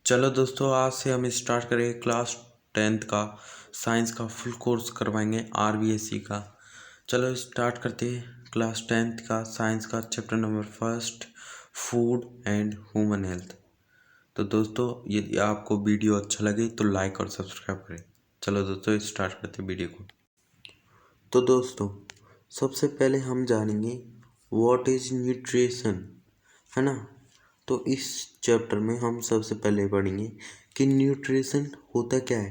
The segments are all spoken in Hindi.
चलो दोस्तों, आज से हम स्टार्ट करेंगे क्लास 10th का साइंस का फुल कोर्स करवाएंगे RBSc का। चलो स्टार्ट करते हैं क्लास 10th का साइंस का chapter number first, food and human health. तो दोस्तों, यदि आपको वीडियो अच्छा लगे तो लाइक और सब्सक्राइब करें। चलो दोस्तों, स्टार्ट करते हैं वीडियो को। तो दोस्तों, सबसे पहले हम जानेंगे व्हाट इज न्यूट्रिशन, है ना। तो इस चैप्टर में हम सबसे पहले पढ़ेंगे कि न्यूट्रिशन होता क्या है।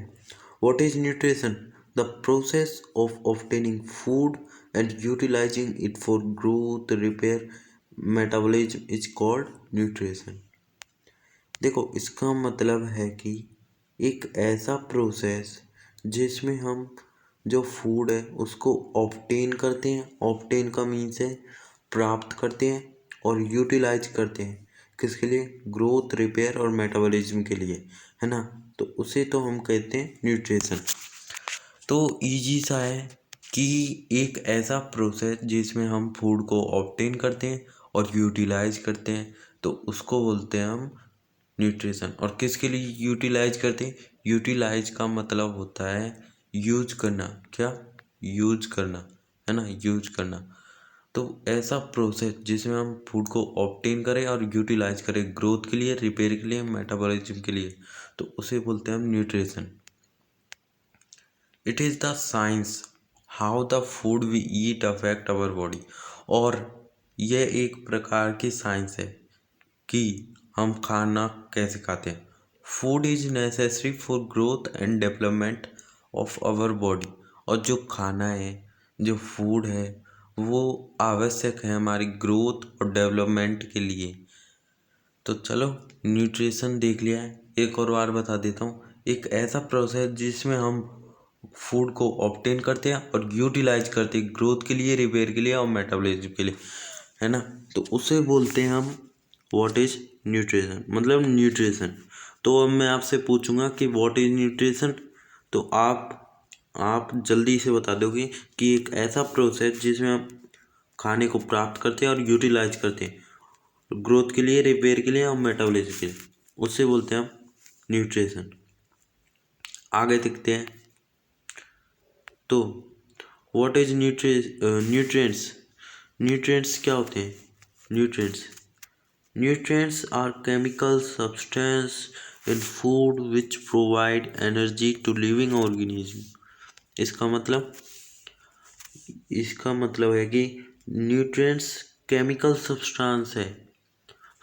What is nutrition? The process of obtaining food and utilizing it for growth, repair, metabolism is called nutrition. देखो, इसका मतलब है कि एक ऐसा प्रोसेस जिसमें हम जो फूड है उसको ऑब्टेन करते हैं। ऑब्टेन का मीन्स है प्राप्त करते हैं, और यूटिलाइज करते हैं किसके लिए? ग्रोथ, रिपेयर और मेटाबॉलिज्म के लिए, है ना। तो उसे तो हम कहते हैं न्यूट्रिशन। तो इजी सा है कि एक ऐसा प्रोसेस जिसमें हम फूड को ऑब्टेन करते हैं और यूटिलाइज करते हैं, तो उसको बोलते हैं हम न्यूट्रिशन। और किसके लिए यूटिलाइज करते हैं? यूटिलाइज का मतलब होता है यूज करना। क्या? यूज करना, है ना, यूज करना। तो ऐसा प्रोसेस जिसमें हम फूड को ऑब्टेन करें और यूटिलाइज करें ग्रोथ के लिए, रिपेयर के लिए, मेटाबॉलिज्म के लिए, तो उसे बोलते हैं हम nutrition. It is the science how the food we eat affect our body. और यह एक प्रकार की साइंस है कि हम खाना कैसे खाते हैं। Food is necessary for growth and development of our body. और जो खाना है, जो फूड है, वो आवश्यक है हमारी ग्रोथ और डेवलपमेंट के लिए। तो चलो, न्यूट्रिशन देख लिया है, एक और बार बता देता हूँ। एक ऐसा प्रोसेस जिसमें हम फूड को ऑब्टेन करते हैं और यूटिलाइज करते हैं ग्रोथ के लिए, रिपेयर के लिए और मेटाबॉलिज्म के लिए, है ना। तो उसे बोलते हैं हम व्हाट इज न्यूट्रिशन, मतलब न्यूट्रिशन। तो अब मैं आपसे पूछूंगा कि व्हाट इज न्यूट्रिशन, तो आप जल्दी से बता दोगे कि एक ऐसा प्रोसेस जिसमें हम खाने को प्राप्त करते हैं और यूटिलाइज करते हैं ग्रोथ के लिए, रिपेयर के लिए और मेटाबॉलिज्म के लिए, उसे बोलते हैं हम न्यूट्रिशन। आगे देखते हैं। तो व्हाट इज न्यूट्रिएंट्स? न्यूट्रिएंट्स क्या होते हैं? Nutrients are chemical substance in food which provide energy to living organism. इसका मतलब है कि न्यूट्रिएंट्स केमिकल सब्सटेंस है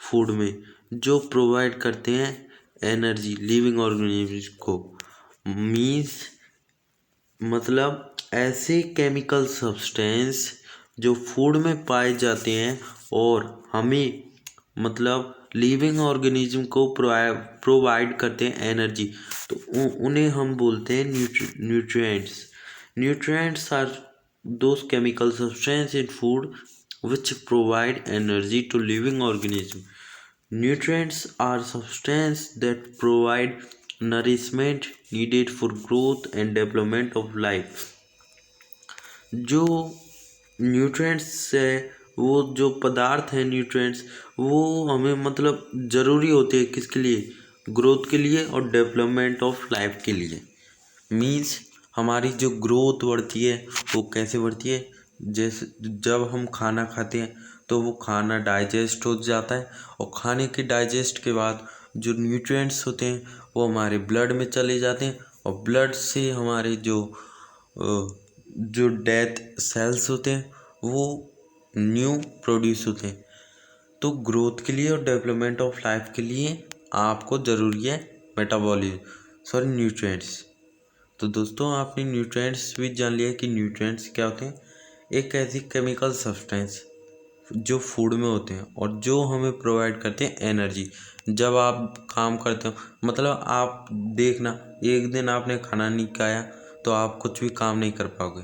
फूड में जो प्रोवाइड करते हैं एनर्जी लिविंग ऑर्गेनिज्म को। मीन्स मतलब ऐसे केमिकल सब्सटेंस जो फूड में पाए जाते हैं और हमें मतलब लिविंग ऑर्गेनिज्म को प्रोवाइड करते हैं एनर्जी, तो उन्हें हम बोलते हैं nutrients. Nutrients are those chemical substance in food which provide energy to living organism. Nutrients are substances that provide nourishment needed for growth and development of life. जो न्यूट्रिएंट्स है, वो जो पदार्थ है न्यूट्रिएंट्स, वो हमें मतलब ज़रूरी होते हैं किसके लिए? ग्रोथ के लिए और डेवलपमेंट ऑफ लाइफ के लिए। मीन्स हमारी जो ग्रोथ बढ़ती है वो कैसे बढ़ती है? जैसे जब हम खाना खाते हैं तो वो खाना डाइजेस्ट हो जाता है, और खाने के डाइजेस्ट के बाद जो न्यूट्रिएंट्स होते हैं वो हमारे ब्लड में चले जाते हैं, और ब्लड से हमारे जो डेथ सेल्स होते हैं वो न्यू प्रोड्यूस होते हैं। तो ग्रोथ के लिए और डेवलपमेंट ऑफ लाइफ के लिए आपको ज़रूरी है न्यूट्रिएंट्स। तो दोस्तों, आपने न्यूट्रिएंट्स भी जान लिया कि न्यूट्रिएंट्स क्या होते हैं। एक ऐसी केमिकल सब्सटेंस जो फूड में होते हैं और जो हमें प्रोवाइड करते हैं एनर्जी। जब आप काम करते हो, मतलब आप देखना, एक दिन आपने खाना नहीं खाया तो आप कुछ भी काम नहीं कर पाओगे।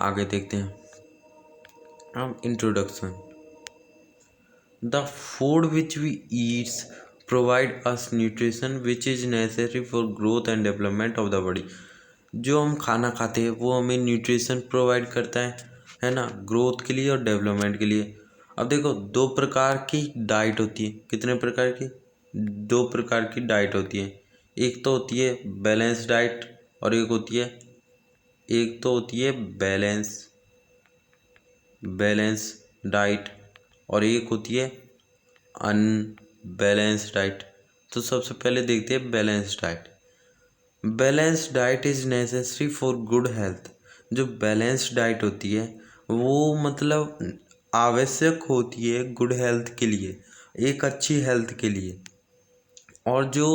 आगे देखते हैं हम introduction. The food which we eats provide us nutrition which is necessary for growth and development of the body. जो हम खाना खाते हैं वो हमें न्यूट्रिशन प्रोवाइड करता है ना, ग्रोथ के लिए और डेवलपमेंट के लिए। अब देखो, दो प्रकार की डाइट होती है। कितने प्रकार की? दो प्रकार की डाइट होती है। एक तो होती है बैलेंस डाइट और एक तो होती है बैलेंस डाइट और एक होती है अनबैलेंस डाइट। तो सबसे पहले देखते हैं balance diet. Balance diet is necessary for good health. जो बैलेंस डाइट होती है वो मतलब आवश्यक होती है गुड हेल्थ के लिए, एक अच्छी हेल्थ के लिए। और जो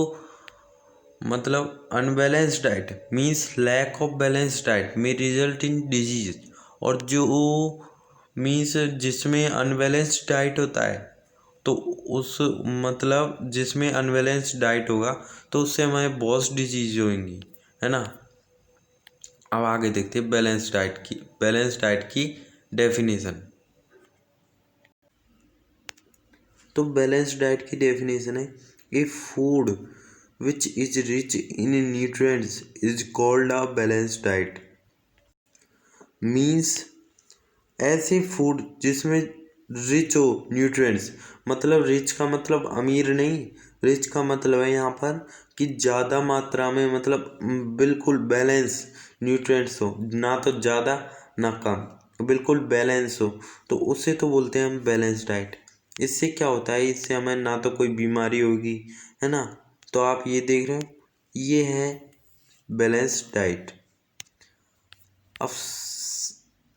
मतलब unbalanced diet means lack of balance diet में रिजल्ट इन डिजीज। और जो मीन्स जिसमें अनबैलेंस्ड डाइट होता है तो उस मतलब जिसमें अनबैलेंस्ड डाइट होगा तो उससे हमें बहुत डिजीज होंगी, है ना। अब आगे देखते हैं बैलेंस डाइट की डेफिनेशन। तो बैलेंस डाइट की डेफिनेशन है ए food which is rich in nutrients is called a balance diet. Means ऐसे फूड जिसमें रिच हो न्यूट्रिएंट्स, मतलब रिच का मतलब अमीर नहीं, रिच का मतलब है यहाँ पर कि ज़्यादा मात्रा में मतलब बिल्कुल बैलेंस न्यूट्रिएंट्स हो, ना तो ज़्यादा ना कम, बिल्कुल बैलेंस हो, तो उसे तो बोलते हैं हम बैलेंस डाइट। इससे क्या होता है, इससे हमें ना तो कोई बीमारी होगी, है ना। तो आप ये देख रहे हो, ये है बैलेंस डाइट। अब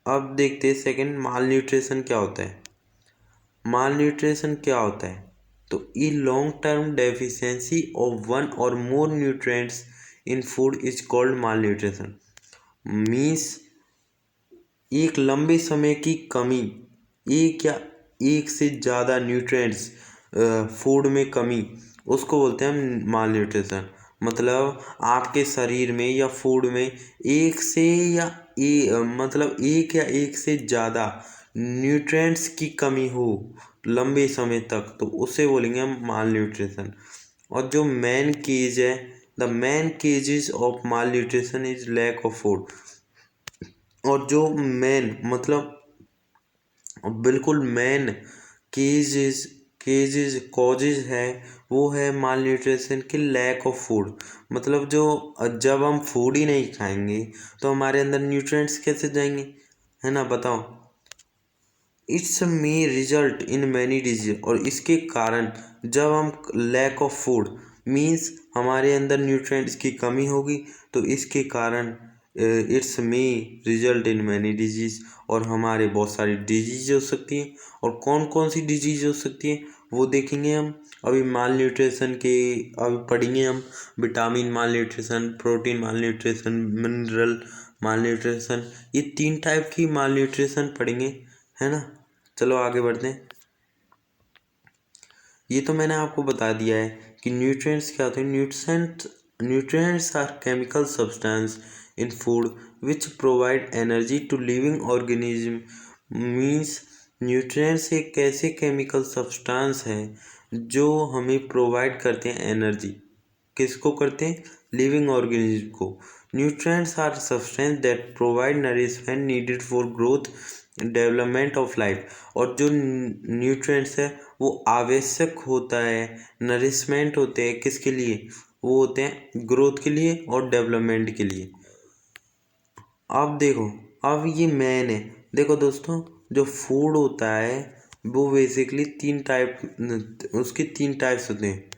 अब देखते हैं सेकंड, माल न्यूट्रिशन क्या होता है। माल न्यूट्रिशन क्या होता है, तो a long term deficiency of one or more nutrients in food is called malnutrition. Means एक लंबे समय की कमी, एक या एक से ज़्यादा न्यूट्रिएंट्स फूड में कमी, उसको बोलते हैं माल न्यूट्रिशन। मतलब आपके शरीर में या फूड में एक से या मतलब एक या एक से ज़्यादा न्यूट्रिएंट्स की कमी हो लंबे समय तक, तो उसे बोलेंगे हम माल न्यूट्रिशन। और जो मेन केज है, the main causes of malnutrition is lack of food. और जो मेन मतलब बिल्कुल मेन केजेस कॉजेज है वो है माल न्यूट्रिशन की लैक ऑफ फूड। मतलब जो जब हम फूड ही नहीं खाएंगे तो हमारे अंदर न्यूट्रिएंट्स कैसे जाएंगे, है ना, बताओ। It's may result in many disease. और इसके कारण जब हम लैक ऑफ फूड मीन्स हमारे अंदर न्यूट्रिएंट्स की कमी होगी तो इसके कारण it's may result in many disease, और हमारे बहुत सारी डिजीज हो सकती हैं। और कौन कौन सी डिजीज हो सकती है वो देखेंगे हम अभी। माल न्यूट्रिशन के अभी पढ़ेंगे हम, विटामिन माल nutrition, protein malnutrition, mineral माल न्यूट्रिशन, ये 3 टाइप की माल न्यूट्रिशन पढ़ेंगे, है ना। चलो आगे बढ़ते हैं। ये तो मैंने आपको बता दिया है कि न्यूट्रिएंट्स क्या होते हैं। Nutrients are chemical substance in food which provide energy to living organism. Means nutrients एक ऐसे केमिकल सब्सटेंस है जो हमें प्रोवाइड करते हैं एनर्जी। किसको करते हैं, लिविंग ऑर्गेनिज्म को। Nutrients are substance that provide nourishment needed for growth development of life. और जो न्यूट्रिएंट्स है वो आवश्यक होता है, नरिशमेंट होते हैं किसके लिए, वो होते हैं ग्रोथ के लिए और डेवलपमेंट के लिए। अब देखो, अब ये मेन है। देखो दोस्तों, जो फूड होता है वो बेसिकली 3 टाइप, उसके 3 टाइप्स होते हैं।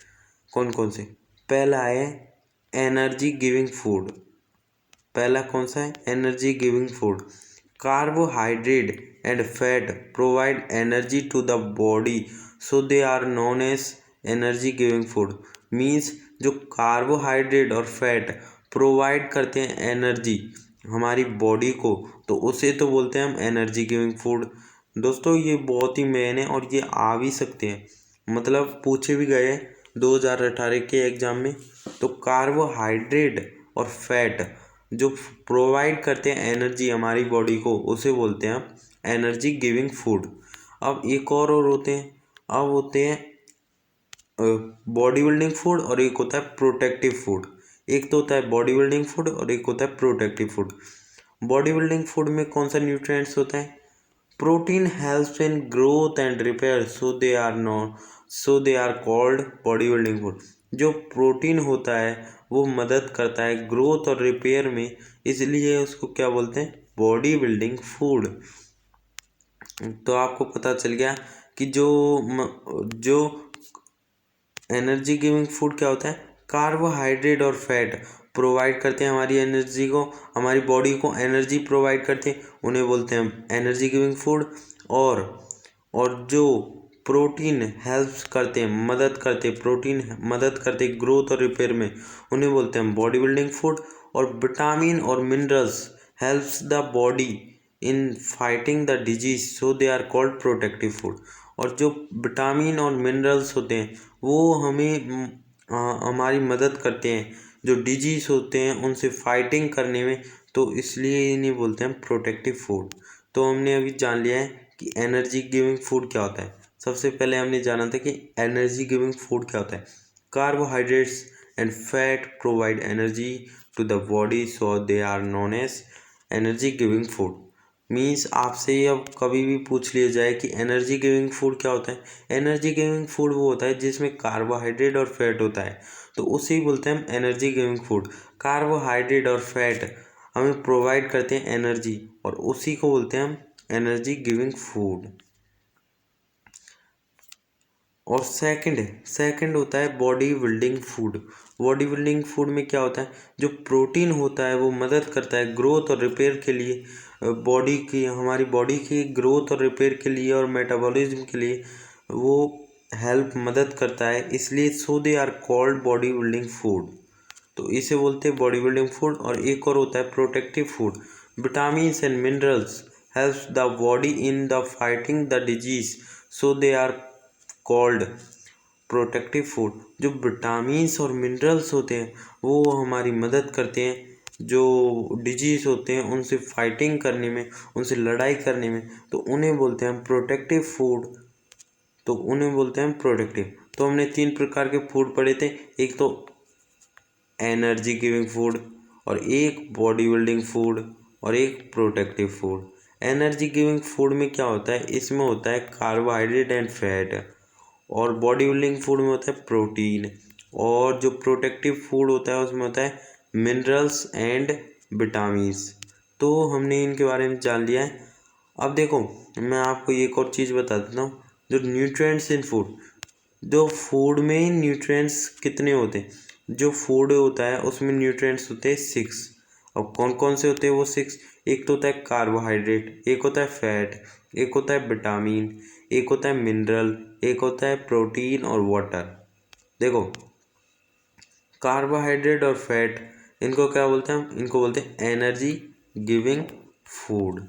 कौन कौन से, पहला है एनर्जी गिविंग फूड। पहला कौन सा है, energy giving food. Carbohydrate and fat provide energy to the body so they are known as energy giving food. Means जो कार्बोहाइड्रेट और फैट प्रोवाइड करते हैं एनर्जी हमारी बॉडी को, तो उसे तो बोलते हैं हम एनर्जी गिविंग फूड। दोस्तों ये बहुत ही मेन है और ये आ भी सकते हैं, मतलब पूछे भी गए 2018 के एग्जाम में। तो कार्बोहाइड्रेट और फैट जो प्रोवाइड करते हैं एनर्जी हमारी बॉडी को, उसे बोलते हैं हम एनर्जी गिविंग फूड। अब एक और होते हैं, अब होते हैं बॉडी बिल्डिंग फूड और एक होता है प्रोटेक्टिव फूड। एक तो होता है बॉडी बिल्डिंग फूड और एक होता है protective food. Body building food में कौन सा न्यूट्रिएंट्स होता है, protein helps in growth and repair, so they are called body building food. जो प्रोटीन होता है वो मदद करता है ग्रोथ और रिपेयर में, इसलिए उसको क्या बोलते हैं, बॉडी बिल्डिंग फूड। तो आपको पता चल गया कि जो एनर्जी गिविंग फूड क्या होता है, कार्बोहाइड्रेट और फैट प्रोवाइड करते हैं हमारी एनर्जी को, हमारी बॉडी को एनर्जी प्रोवाइड करते हैं, उन्हें बोलते हैं एनर्जी गिविंग फूड। और जो प्रोटीन हेल्प्स करते हैं, प्रोटीन मदद करते ग्रोथ और रिपेयर में, उन्हें बोलते हैं बॉडी बिल्डिंग फूड। और विटामिन और minerals helps the body in fighting the disease, so they are called protective food. और जो विटामिन और मिनरल्स होते हैं वो हमारी मदद करते हैं जो डिजीज होते हैं उनसे फाइटिंग करने में, तो इसलिए इन्हें बोलते हैं प्रोटेक्टिव फूड। तो हमने अभी जान लिया है कि एनर्जी गिविंग फूड क्या होता है। सबसे पहले हमने जाना था कि एनर्जी गिविंग फूड क्या होता है। Carbohydrates and fat provide energy to the body, so they are known as energy giving food. Means आपसे अब कभी भी पूछ लिया जाए कि एनर्जी गिविंग फूड क्या होता है, एनर्जी गिविंग फूड वो होता है जिसमें कार्बोहाइड्रेट और फैट होता है, तो उसे ही बोलते हैं हम एनर्जी गिविंग फूड। कार्बोहाइड्रेट और फैट हमें प्रोवाइड करते हैं एनर्जी, और उसी को बोलते हैं हम एनर्जी गिविंग फूड। और सेकंड होता है body building food. Body building food में क्या होता है, जो प्रोटीन होता है वो मदद करता है ग्रोथ और रिपेयर के लिए, हमारी बॉडी की ग्रोथ और रिपेयर के लिए और मेटाबॉलिज्म के लिए वो मदद करता है, इसलिए so they are called body building food. तो इसे बोलते हैं बॉडी बिल्डिंग फूड। और एक और होता है protective food. Vitamin and minerals helps the body in the fighting the disease, so they are called protective food. जो विटामिन्स और मिनरल्स होते हैं वो हमारी मदद करते हैं जो डिजीज होते हैं उनसे फाइटिंग करने में, उनसे लड़ाई करने में, तो उन्हें बोलते हैं प्रोटेक्टिव फूड। तो हमने 3 प्रकार के फूड पढ़े थे, एक तो एनर्जी गिविंग फूड, और एक बॉडी बिल्डिंग फूड, और एक protective food. Energy giving food में क्या होता है, इसमें होता है कार्बोहाइड्रेट एंड फैट, और बॉडी बिल्डिंग फूड में होता है प्रोटीन, और जो प्रोटेक्टिव फूड होता है उसमें होता है मिनरल्स एंड विटामिन्स। तो हमने इनके बारे में जान लिया है। अब देखो मैं आपको एक और चीज़ बता देता हूँ, जो न्यूट्रिएंट्स इन फूड, जो फूड में न्यूट्रिएंट्स कितने होते हैं, जो फूड होता है उसमें न्यूट्रिएंट्स होते हैं 6। अब कौन कौन से होते हैं वो 6, एक तो होता है कार्बोहाइड्रेट, एक होता है फैट, एक होता है विटामिन, एक होता है मिनरल, एक होता है प्रोटीन और वाटर। देखो कार्बोहाइड्रेट और फैट, इनको क्या बोलते हैं हम, इनको बोलते हैं एनर्जी गिविंग फूड।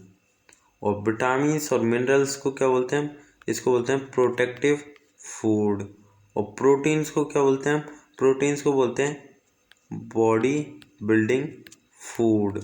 और विटामिन्स और मिनरल्स को क्या बोलते हैं हम, इसको बोलते हैं प्रोटेक्टिव फूड। और प्रोटीन्स को क्या बोलते हैं हम, प्रोटीन्स को बोलते हैं बॉडी बिल्डिंग फूड।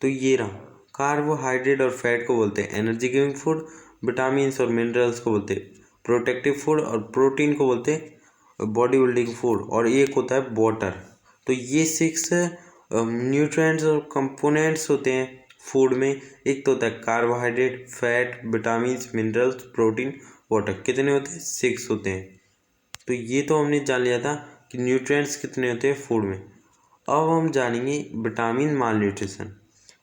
तो ये रहा, कार्बोहाइड्रेट और फैट को बोलते हैं एनर्जी गिविंग फूड, विटामिन्स और मिनरल्स को बोलते हैं प्रोटेक्टिव फूड, और प्रोटीन को बोलते हैं बॉडी बिल्डिंग फूड, और एक होता है वाटर। तो ये 6 न्यूट्रिएंट्स और कंपोनेंट्स होते हैं फूड में। एक तो होता है carbohydrate, fat, vitamins, minerals, protein, water. कितने होते हैं, 6 होते हैं। तो ये तो हमने जान लिया था कि न्यूट्रिएंट्स कितने होते हैं फूड में। अब हम जानेंगे विटामिन माल न्यूट्रिशन।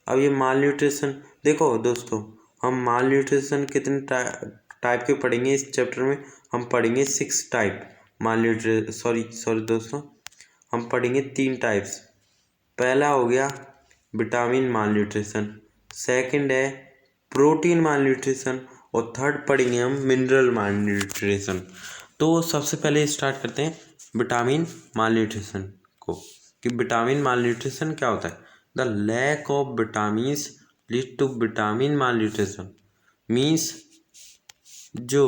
अब ये माल न्यूट्रिशन, देखो दोस्तों हम माल न्यूट्रिशन कितने टाइप के पढ़ेंगे इस चैप्टर में, हम पढ़ेंगे 6 टाइप माल न्यूट्रिशन। सॉरी दोस्तों, हम पढ़ेंगे 3 टाइप्स। पहला हो गया विटामिन माल न्यूट्रिशन, सेकंड है प्रोटीन माल न्यूट्रिशन, और थर्ड पढ़ेंगे हम मिनरल माल न्यूट्रिशन। तो सबसे पहले स्टार्ट करते हैं विटामिन माल न्यूट्रिशन को, कि विटामिन माल न्यूट्रिशन क्या होता है। The lack of vitamins lead to vitamin malnutrition. Means जो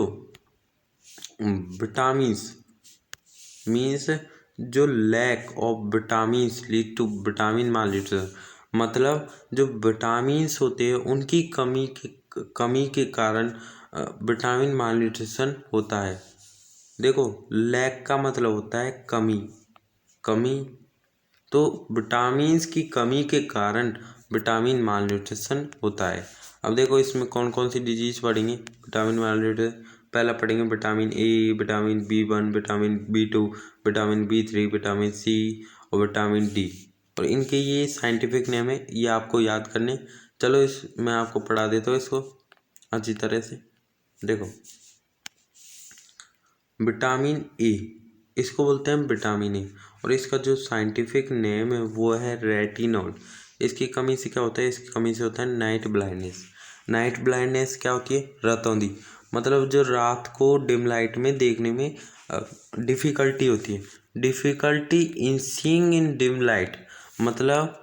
विटामिन्स जो lack of vitamins lead to vitamin malnutrition, मतलब जो विटामिन्स होते हैं उनकी कमी के कारण विटामिन माल न्यूट्रिशन होता है। देखो लैक का मतलब होता है कमी, तो विटामिन्स की कमी के कारण विटामिन माल न्यूट्रिशन होता है। अब देखो इसमें कौन कौन सी डिजीज पढ़ेंगे विटामिन मालन्यूट्रिशन। पहला पढ़ेंगे vitamin A, vitamin B1, vitamin B2, vitamin B3, vitamin C और विटामिन डी। और इनके ये साइंटिफिक नेम है, ये आपको याद करने। चलो इस मैं आपको पढ़ा देता हूँ इसको अच्छी तरह से। देखो विटामिन ए, इसको बोलते हैं विटामिन ए, और इसका जो साइंटिफिक नेम है वो है रेटिनॉल। इसकी कमी से क्या होता है, इसकी कमी से होता है नाइट ब्लाइंडनेस। नाइट ब्लाइंडनेस क्या होती है, रतौंधी, मतलब जो रात को डिम लाइट में देखने में डिफ़िकल्टी होती है। Difficulty in seeing in dim light, मतलब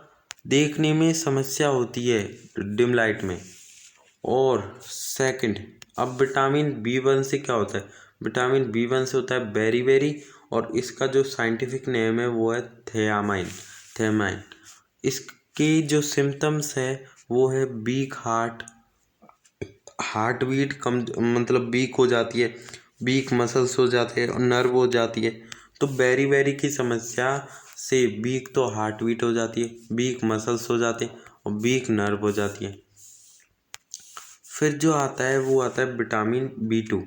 देखने में समस्या होती है डिम लाइट में। और सेकंड, अब विटामिन B1 से क्या होता है, विटामिन B1 से होता है बेरी बेरी, और इसका जो साइंटिफिक नेम है वो है थियामाइन। थियामाइन, इसके जो सिम्टम्स है वो है वीक हार्ट बीट कम, मतलब वीक हो जाती है, वीक मसल्स हो जाते हैं और नर्व हो जाती है। तो बेरी बेरी की समस्या से वीक तो हार्ट बीट हो जाती है, वीक मसल्स हो जाते हैं और वीक नर्व हो जाती है। फिर जो आता है वो आता है विटामिन B2।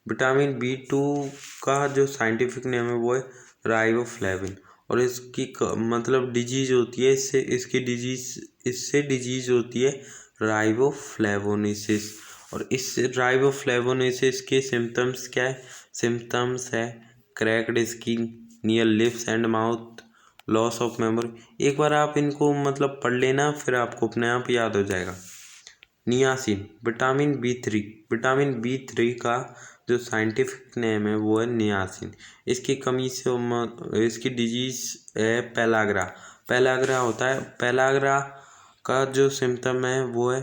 विटामिन B2 का जो साइंटिफिक नेम है वो है राइबोफ्लेविन, और इसकी मतलब डिजीज होती है इससे डिजीज होती है राइबोफ्लेवोनिसिस। और इस राइबोफ्लेवोनिसिस के सिम्टम्स क्या है, सिम्टम्स है cracked skin, near lips and mouth, loss of memory. एक बार आप इनको मतलब पढ़ लेना, फिर आपको अपने आप याद हो जाएगा। Niacin, vitamin B3। Vitamin B3 का जो साइंटिफिक नेम है वो है नियासिन। इसकी कमी से इसकी डिजीज है पेलाग्रा। पेलाग्रा होता है, पेलाग्रा का जो सिम्टम है वो है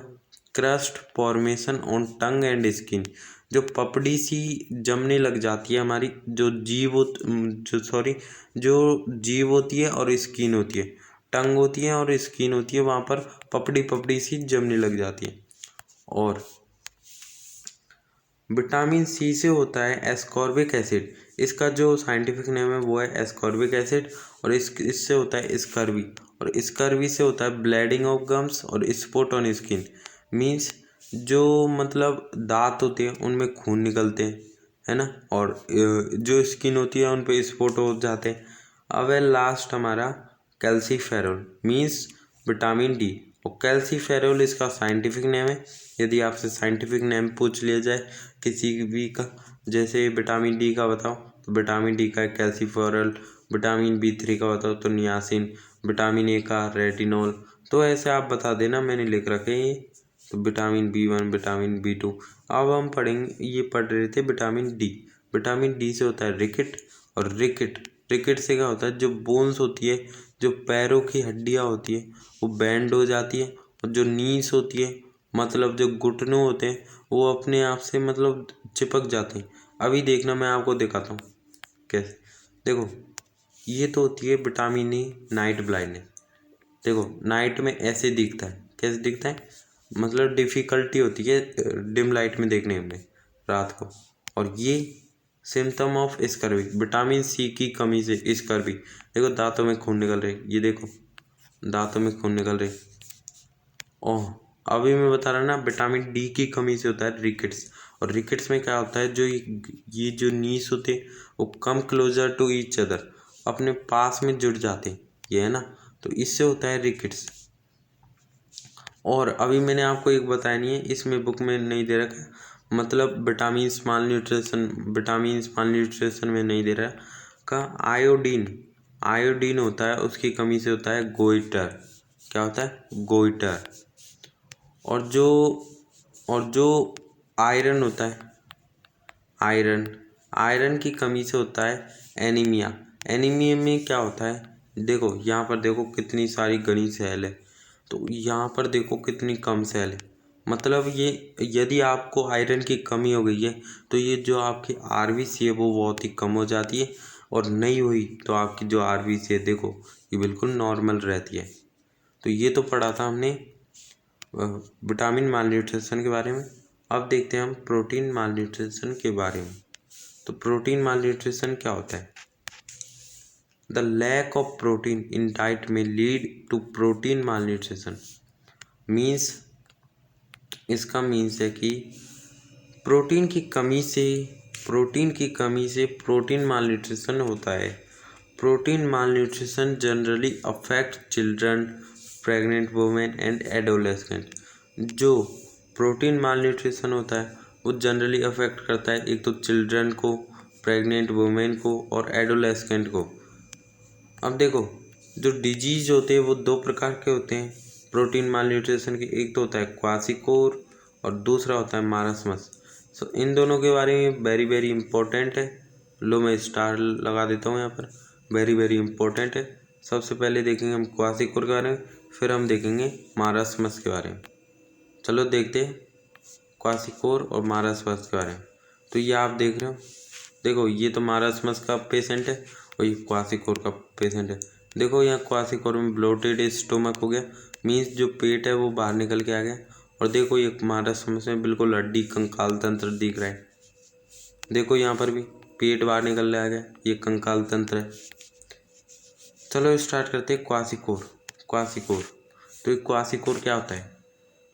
crust formation on tongue and skin, जो पपड़ी सी जमने लग जाती है हमारी जो जो जीभ होती है और स्किन होती है, टंग होती है और स्किन होती है, वहाँ पर पपड़ी पपड़ी सी जमने लग जाती है। और विटामिन सी से होता है एस्कॉर्बिक एसिड। इसका जो साइंटिफिक नेम है वो है एस्कॉर्बिक एसिड, और इससे होता है स्कर्वी, और स्कर्वी से होता है ब्लीडिंग ऑफ गम्स और स्पॉट ऑन स्किन। मीन्स जो मतलब दांत होते हैं उनमें खून निकलते हैं, है ना, और जो स्किन होती है उन पे स्पॉट हो जाते हैं। अब है लास्ट हमारा कैल्सीफेरोल, मीन्स विटामिन डी। और कैल्सीफेरोल इसका साइंटिफिक नेम है। यदि आपसे साइंटिफिक नेम पूछ लिया जाए किसी भी का, जैसे विटामिन डी का बताओ तो विटामिन डी का कैल्सीफेरोल, विटामिन B3 का बताओ तो नियासिन, विटामिन ए का रेटिनॉल। तो ऐसे आप बता देना, मैंने लिख रखे हैं ये। तो विटामिन B1, विटामिन B2। अब हम पढ़ेंगे, ये पढ़ रहे थे विटामिन डी। विटामिन डी से होता है रिकेट, और रिकेट से क्या होता है, जो बोन्स होती है, जो पैरों की हड्डियाँ होती है वो बैंड हो जाती है, और जो नीस होती है, मतलब जो घुटने होते हैं वो अपने आप से मतलब चिपक जाते हैं। अभी देखना, मैं आपको दिखाता हूँ कैसे। देखो ये तो होती है विटामिन ए नाइट ब्लाइंडनेस। देखो नाइट में ऐसे दिखता है, कैसे दिखता है, मतलब डिफ़िकल्टी होती है डिम लाइट में देखने में रात को। और ये symptom of scurvy, vitamin C की कमी से स्कर्वी। देखो दांतों में खून निकल रहे, ये देखो दांतों में खून निकल रहे। ओह, अभी मैं बता रहा ना, विटामिन डी की कमी से होता है रिकेट्स। और रिकेट्स में क्या होता है, जो ये जो नीस होते हैं वो come closer to each other, अपने पास में जुड़ जाते हैं, ये है ना, तो इससे होता है रिकेट्स। और अभी मैंने आपको एक बताया नहीं है, इसमें बुक में नहीं दे रखा है, मतलब विटामिन माल न्यूट्रिशन में नहीं दे रहा का आयोडीन। आयोडीन होता है, उसकी कमी से होता है गोइटर। क्या होता है, गोइटर। और जो आयरन होता है, आयरन की कमी से होता है एनीमिया। एनीमिया में क्या होता है, देखो यहाँ पर देखो कितनी सारी घनी सेल है, तो यहाँ पर देखो कितनी कम सेल है। मतलब ये, यदि आपको आयरन की कमी हो गई है तो ये जो आपकी आरबीसी है वो बहुत ही कम हो जाती है, और नहीं हुई तो आपकी जो आरबीसी है देखो ये बिल्कुल नॉर्मल रहती है। तो ये तो पढ़ा था हमने विटामिन माल न्यूट्रिशन के बारे में। अब देखते हैं हम प्रोटीन माल न्यूट्रिशन के बारे में। तो प्रोटीन माल न्यूट्रिशन क्या होता है, the lack of protein in diet में lead to protein malnutrition. Means इसका मीन्स है कि प्रोटीन की कमी से प्रोटीन मालन्यूट्रिशन होता है। Protein malnutrition generally affect children, pregnant women and adolescent. जो प्रोटीन मालन्यूट्रिशन होता है वो जनरली अफेक्ट करता है एक तो चिल्ड्रन को, प्रेग्नेंट वुमेन को और एडोलेसेंट को। अब देखो, जो डिजीज होते हैं वो दो प्रकार के होते हैं प्रोटीन मालन्यूट्रिशन के। एक तो होता है क्वासिकोर और दूसरा होता है मारस्मस। सो इन दोनों के बारे में वेरी वेरी इंपॉर्टेंट है। लो मैं स्टार लगा देता हूँ यहाँ पर, वेरी वेरी इंपॉर्टेंट है। सबसे पहले देखेंगे हम क्वासिकोर के बारे में, फिर हम देखेंगे मारस्मस के बारे में। चलो देखते हैं क्वासिकोर और मारस्मस के बारे में। तो ये आप देख रहे हो, देखो ये तो मारस्मस का पेशेंट है और ये क्वासिकोर का पेशेंट है। देखो यहाँ क्वासिकोर में ब्लोटेड स्टोमक हो गया, मीन्स जो पेट है वो बाहर निकल के आ गया। और देखो ये मारस्मस में बिल्कुल हड्डी कंकाल तंत्र दिख रहा है। देखो यहाँ पर भी पेट बाहर निकल आ गया, ये कंकाल तंत्र है। चलो स्टार्ट करते हैं क्वासिकोर। तो क्वासिकोर क्या होता है?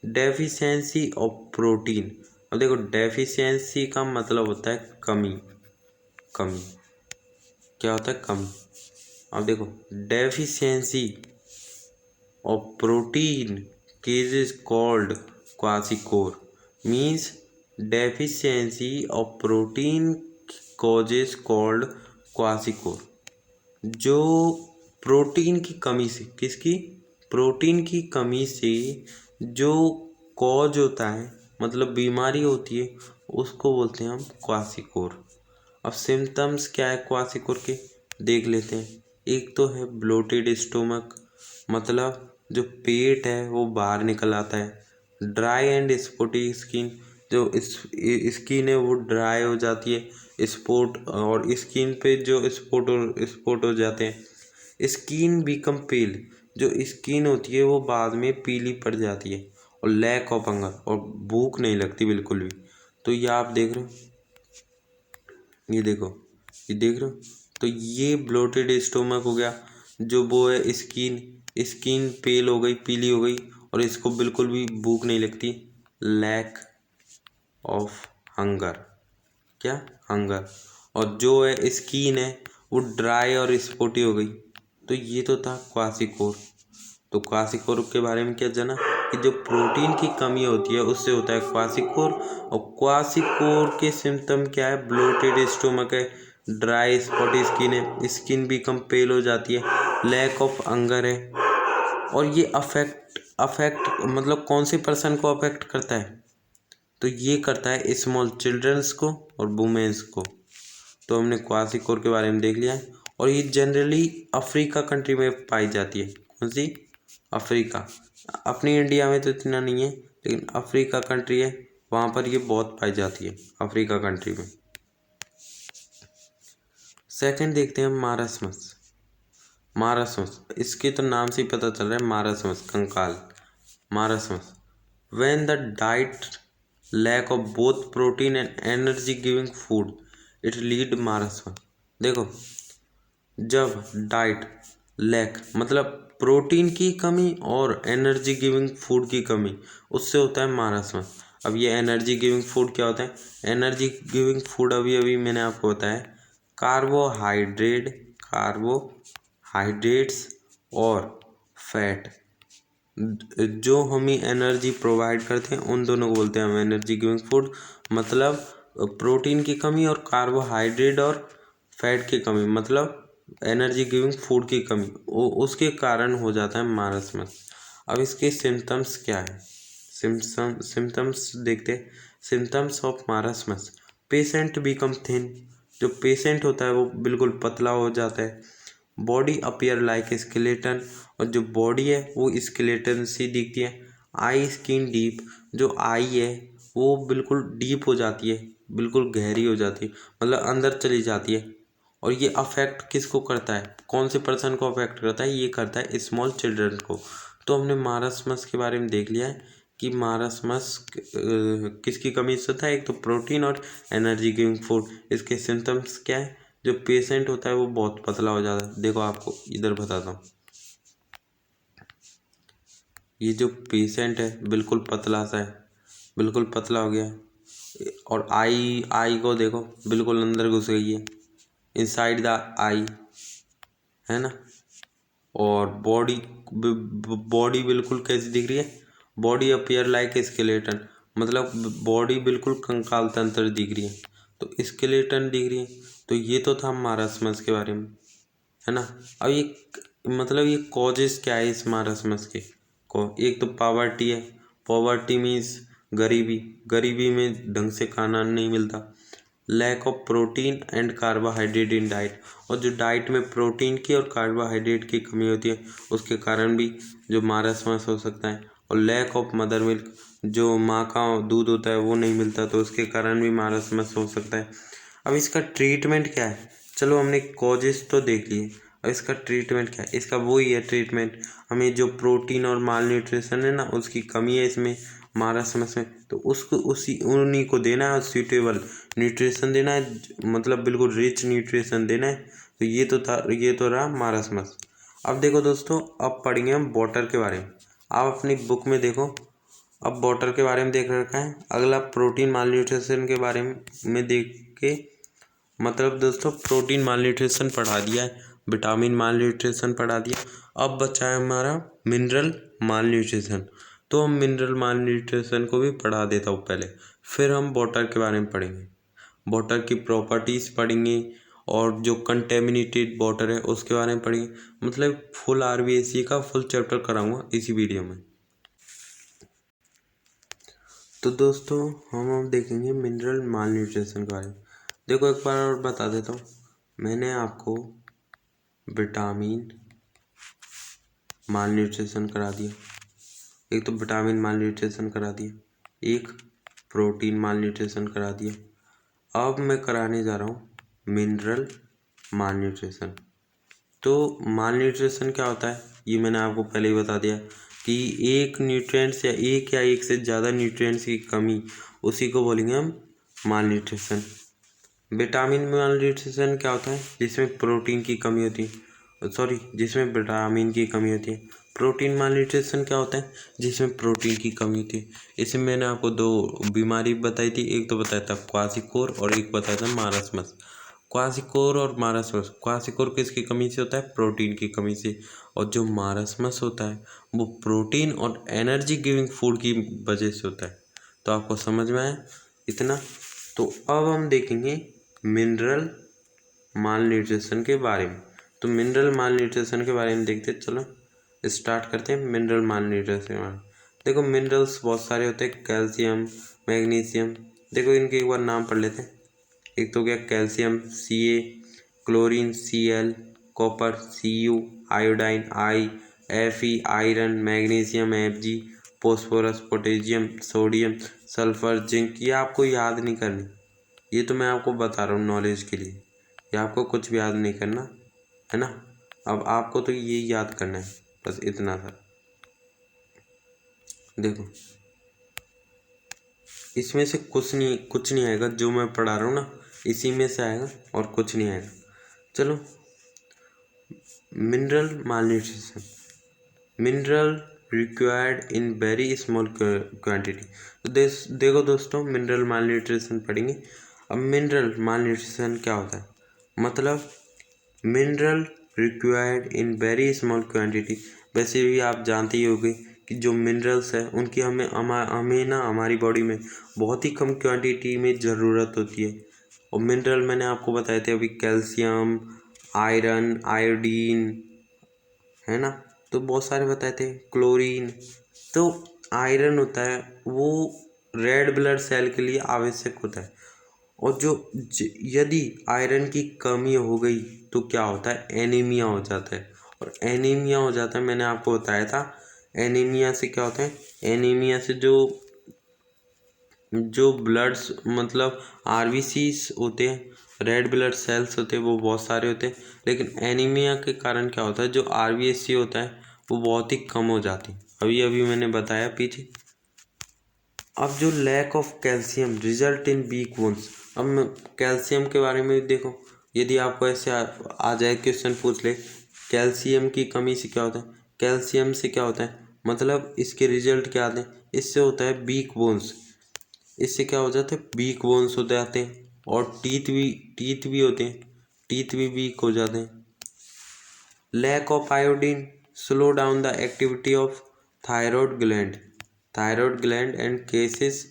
Deficiency of protein. अब देखो डेफिशिएंसी का मतलब होता है कमी। क्या होता है? कमी। अब देखो deficiency of protein causes called kwashiorkor, means deficiency of protein causes called kwashiorkor. जो प्रोटीन की कमी से, किसकी? प्रोटीन की कमी से जो कॉज होता है, मतलब बीमारी होती है, उसको बोलते हैं हम क्वासिकोर। अब सिम्टम्स क्या है क्वासिकोर के, देख लेते हैं। एक तो है ब्लोटेड स्टोमक, मतलब जो पेट है वो बाहर निकल आता है। ड्राई एंड स्पॉटी स्किन, जो स्किन है वो ड्राई हो जाती है, स्पॉट, और स्किन पे जो स्पॉट हो जाते हैं। स्किन बिकम पेल, जो स्किन होती है वो बाद में पीली पड़ जाती है। और लैक ऑफ हंगर, और भूख नहीं लगती बिल्कुल भी। तो ये आप देख रहे हो, ये देखो, ये देख रहे हो। तो ये ब्लोटेड स्टोमक हो गया। जो वो है स्किन पेल हो गई, पीली हो गई, और इसको बिल्कुल भी भूख नहीं लगती। लैक ऑफ हंगर, क्या? हंगर। और जो है स्किन है वो ड्राई और स्पॉटी हो गई। तो ये तो था क्वासिकोर। तो क्वासिकोर के बारे में क्या जाना कि जो प्रोटीन की कमी होती है उससे होता है क्वासिकोर। और क्वासिकोर के सिम्टम क्या है? ब्लोटेड स्टोमक है, ड्राई स्पॉटी स्किन है, स्किन भी कम पेल हो जाती है, लैक ऑफ हंगर है। और ये अफेक्ट मतलब कौन से पर्सन को अफेक्ट करता है? तो ये करता है स्मॉल चिल्ड्रंस को और वुमेन्स को। तो हमने क्वासिकोर के बारे में देख लिया है। और ये जनरली अफ्रीका कंट्री में पाई जाती है। कौन सी? अफ्रीका। अपनी इंडिया में तो इतना नहीं है, लेकिन अफ्रीका कंट्री है, वहाँ पर ये बहुत पाई जाती है, अफ्रीका कंट्री में। सेकंड देखते हैं मारस्मस। इसके तो नाम से ही पता चल रहा है, मारस्मस, कंकाल। Marasmus when the diet lack of both protein and energy giving food it lead marasmus. देखो, जब डाइट लैक मतलब प्रोटीन की कमी और एनर्जी गिविंग फूड की कमी, उससे होता है मारस्मस। अब ये एनर्जी गिविंग फूड क्या होता है? एनर्जी गिविंग फूड अभी अभी मैंने आपको बताया, कार्बोहाइड्रेट्स और फैट, जो हमें एनर्जी प्रोवाइड करते हैं उन दोनों को बोलते हैं हम एनर्जी गिविंग फूड। मतलब प्रोटीन की कमी और कार्बोहाइड्रेट और फैट की कमी, मतलब एनर्जी गिविंग फूड की कमी, उसके कारण हो जाता है मारस्मस। अब इसके सिम्टम्स क्या है? सिम्टम्स देखते हैं। Symptoms of marasmus, patient become thin, जो पेशेंट होता है वो बिल्कुल पतला हो जाता है। बॉडी अपीयर लाइक स्केलेटन, और जो बॉडी है वो स्केलेटन सी दिखती है। आई स्किन डीप, जो आई है वो बिल्कुल डीप हो जाती है, बिल्कुल गहरी हो जाती है, मतलब अंदर चली जाती है। और ये अफेक्ट किसको करता है? कौन से पर्सन को अफेक्ट करता है? ये करता है स्मॉल चिल्ड्रन को। तो हमने मारस्मस के बारे में देख लिया है कि मारस्मस किसकी कमी से होता है? एक तो प्रोटीन और एनर्जी गिविंग फूड। इसके सिम्टम्स क्या है? जो पेशेंट होता है वो बहुत पतला हो जाता है। देखो आपको इधर बताता हूँ, ये जो पेशेंट है बिल्कुल पतला सा है, बिल्कुल पतला हो गया है। और आई को देखो बिल्कुल अंदर घुस गई है, इनसाइड द आई, है ना। और बॉडी बिल्कुल कैसी दिख रही है, बॉडी अपीयर लाइक स्केलेटन, मतलब बॉडी बिल्कुल कंकाल तंत्र दिख रही है, तो स्केलेटन दिख रही है। तो ये तो था मारास्मस के बारे में, है ना। अब ये मतलब ये कॉजेस क्या है इस मारास्मस के को, एक तो पॉवर्टी है, पॉवर्टी मीन्स गरीबी, गरीबी में ढंग से खाना नहीं मिलता। Lack of protein and carbohydrate in diet, और जो डाइट में प्रोटीन की और कार्बोहाइड्रेट की कमी होती है उसके कारण भी जो मारास्मस हो सकता है। और लैक ऑफ मदर मिल्क, जो माँ का दूध होता है वो नहीं मिलता, तो उसके कारण भी मारास्मस हो सकता है। अब इसका ट्रीटमेंट क्या है, चलो हमने कॉजेस तो देख लिए, अब इसका ट्रीटमेंट क्या है, इसका वही है ट्रीटमेंट, हमें जो प्रोटीन और माल न्यूट्रिशन है ना उसकी कमी है इसमें मारास्मस में, तो उसको उन्हीं को देना है, सूटेबल न्यूट्रिशन देना है, मतलब बिल्कुल रिच न्यूट्रिशन देना है। तो ये तो रहा मारास्मस। अब देखो दोस्तों, अब पढ़ेंगे हम वाटर के बारे में। आप अपनी बुक में देखो, अब वाटर के बारे में देख रखा है, अगला प्रोटीन माल न्यूट्रिशन के बारे में देख के, मतलब दोस्तों प्रोटीन माल न्यूट्रिशन पढ़ा दिया है, विटामिन माल न्यूट्रिशन पढ़ा दिया, अब बचा है हमारा मिनरल माल न्यूट्रिशन। तो हम मिनरल माल न्यूट्रिशन को भी पढ़ा देता हूँ पहले, फिर हम वाटर के बारे में पढ़ेंगे, वाटर की प्रॉपर्टीज़ पढ़ेंगे, और जो कंटेमिनेटेड वाटर है उसके बारे में पढ़ेंगे। मतलब फुल आरबीएससी का फुल चैप्टर कराऊंगा इसी वीडियो में। तो दोस्तों हम अब देखेंगे मिनरल माल न्यूट्रिशन के बारे में। देखो एक बार और बता देता हूँ, मैंने आपको विटामिन माल न्यूट्रिशन करा दिया, एक तो विटामिन माल न्यूट्रिशन करा दिया, एक प्रोटीन माल न्यूट्रिशन करा दिया। अब मैं कराने जा रहा हूँ मिनरल माल न्यूट्रिशन। तो माल न्यूट्रिशन क्या होता है ये मैंने आपको पहले ही बता दिया कि एक न्यूट्रिएंट्स या एक से ज़्यादा न्यूट्रिएंट्स की कमी, उसी को बोलेंगे हम माल न्यूट्रिशन। विटामिन माल न्यूट्रिशन क्या होता है, जिसमें प्रोटीन की कमी होती है, सॉरी जिसमें विटामिन की कमी होती है। प्रोटीन माल न्यूट्रिशन क्या होता है, जिसमें प्रोटीन की कमी होती है। इसमें मैंने आपको दो बीमारी बताई थी, एक तो बताया था क्वासिकोर और एक बताया था मारास्मस। क्वासिकोर और मारास्मस, क्वासिकोर किसकी कमी से होता है, प्रोटीन की कमी से, और जो मारास्मस होता है वो प्रोटीन और एनर्जी गिविंग फूड की वजह से होता है। तो आपको समझ में आया इतना। तो अब हम देखेंगे मिनरल माल न्यूट्रिशन के बारे में। तो मिनरल माल न्यूट्रिशन के बारे में देखते, चलो स्टार्ट करते हैं मिनरल माल न्यूट्रिशन के बारे में। देखो मिनरल्स बहुत सारे होते हैं, कैल्शियम, मैग्नीशियम, देखो इनके एक बार नाम पढ़ लेते हैं। एक तो क्या, calcium Ca, chlorine Cl, copper Cu, iodine I, Fe iron, magnesium Mg, phosphorus potassium, sodium, sulphur, zinc. ये आपको याद नहीं करनी, ये तो मैं आपको बता रहा हूँ नॉलेज के लिए, ये आपको कुछ भी याद नहीं करना, है ना। अब आपको तो ये याद करना है, बस इतना था। देखो इसमें से कुछ नहीं आएगा, जो मैं पढ़ा रहा हूँ ना इसी में से आएगा और कुछ नहीं आएगा। चलो mineral malnutrition, mineral required in very small quantity. तो देखो दोस्तों, मिनरल मालन्यूट्रिशन पढ़ेंगे। अब मिनरल मालन्यूट्रिशन क्या होता है, मतलब mineral required in very small quantity. वैसे भी आप जानते ही होंगे कि जो मिनरल्स है उनकी हमें ना हमारी बॉडी में बहुत ही कम क्वांटिटी में ज़रूरत होती है। और मिनरल मैंने आपको बताए थे अभी, कैल्शियम, आयरन, आयोडीन, है ना, तो बहुत सारे बताए थे, क्लोरीन। तो आयरन होता है वो रेड ब्लड सेल के लिए आवश्यक होता है, और यदि आयरन की कमी हो गई तो क्या होता है, एनीमिया हो जाता है। और एनीमिया हो जाता है, मैंने आपको बताया था, एनीमिया से क्या होता है, एनीमिया से जो ब्लड्स मतलब आरबीसीस होते हैं, रेड ब्लड सेल्स होते हैं, वो बहुत सारे होते हैं, लेकिन एनीमिया के कारण क्या होता है, जो आरबीसी होता है वो बहुत ही कम हो जाती है, अभी अभी मैंने बताया पीछे। अब जो lack of calcium result in weak bones, अब कैल्शियम के बारे में देखो, यदि आपको ऐसे आ जाए क्वेश्चन पूछ ले, कैल्शियम की कमी से क्या होता है, कैल्शियम से क्या होता है, मतलब इसके रिजल्ट क्या आते हैं, इससे होता है वीक बोन्स, इससे क्या हो जाता है, वीक बोन्स हो जाते हैं, और टीथ भी होते हैं, टीथ भी वीक हो जाते हैं। Lack of iodine slow down the activity of thyroid gland and cases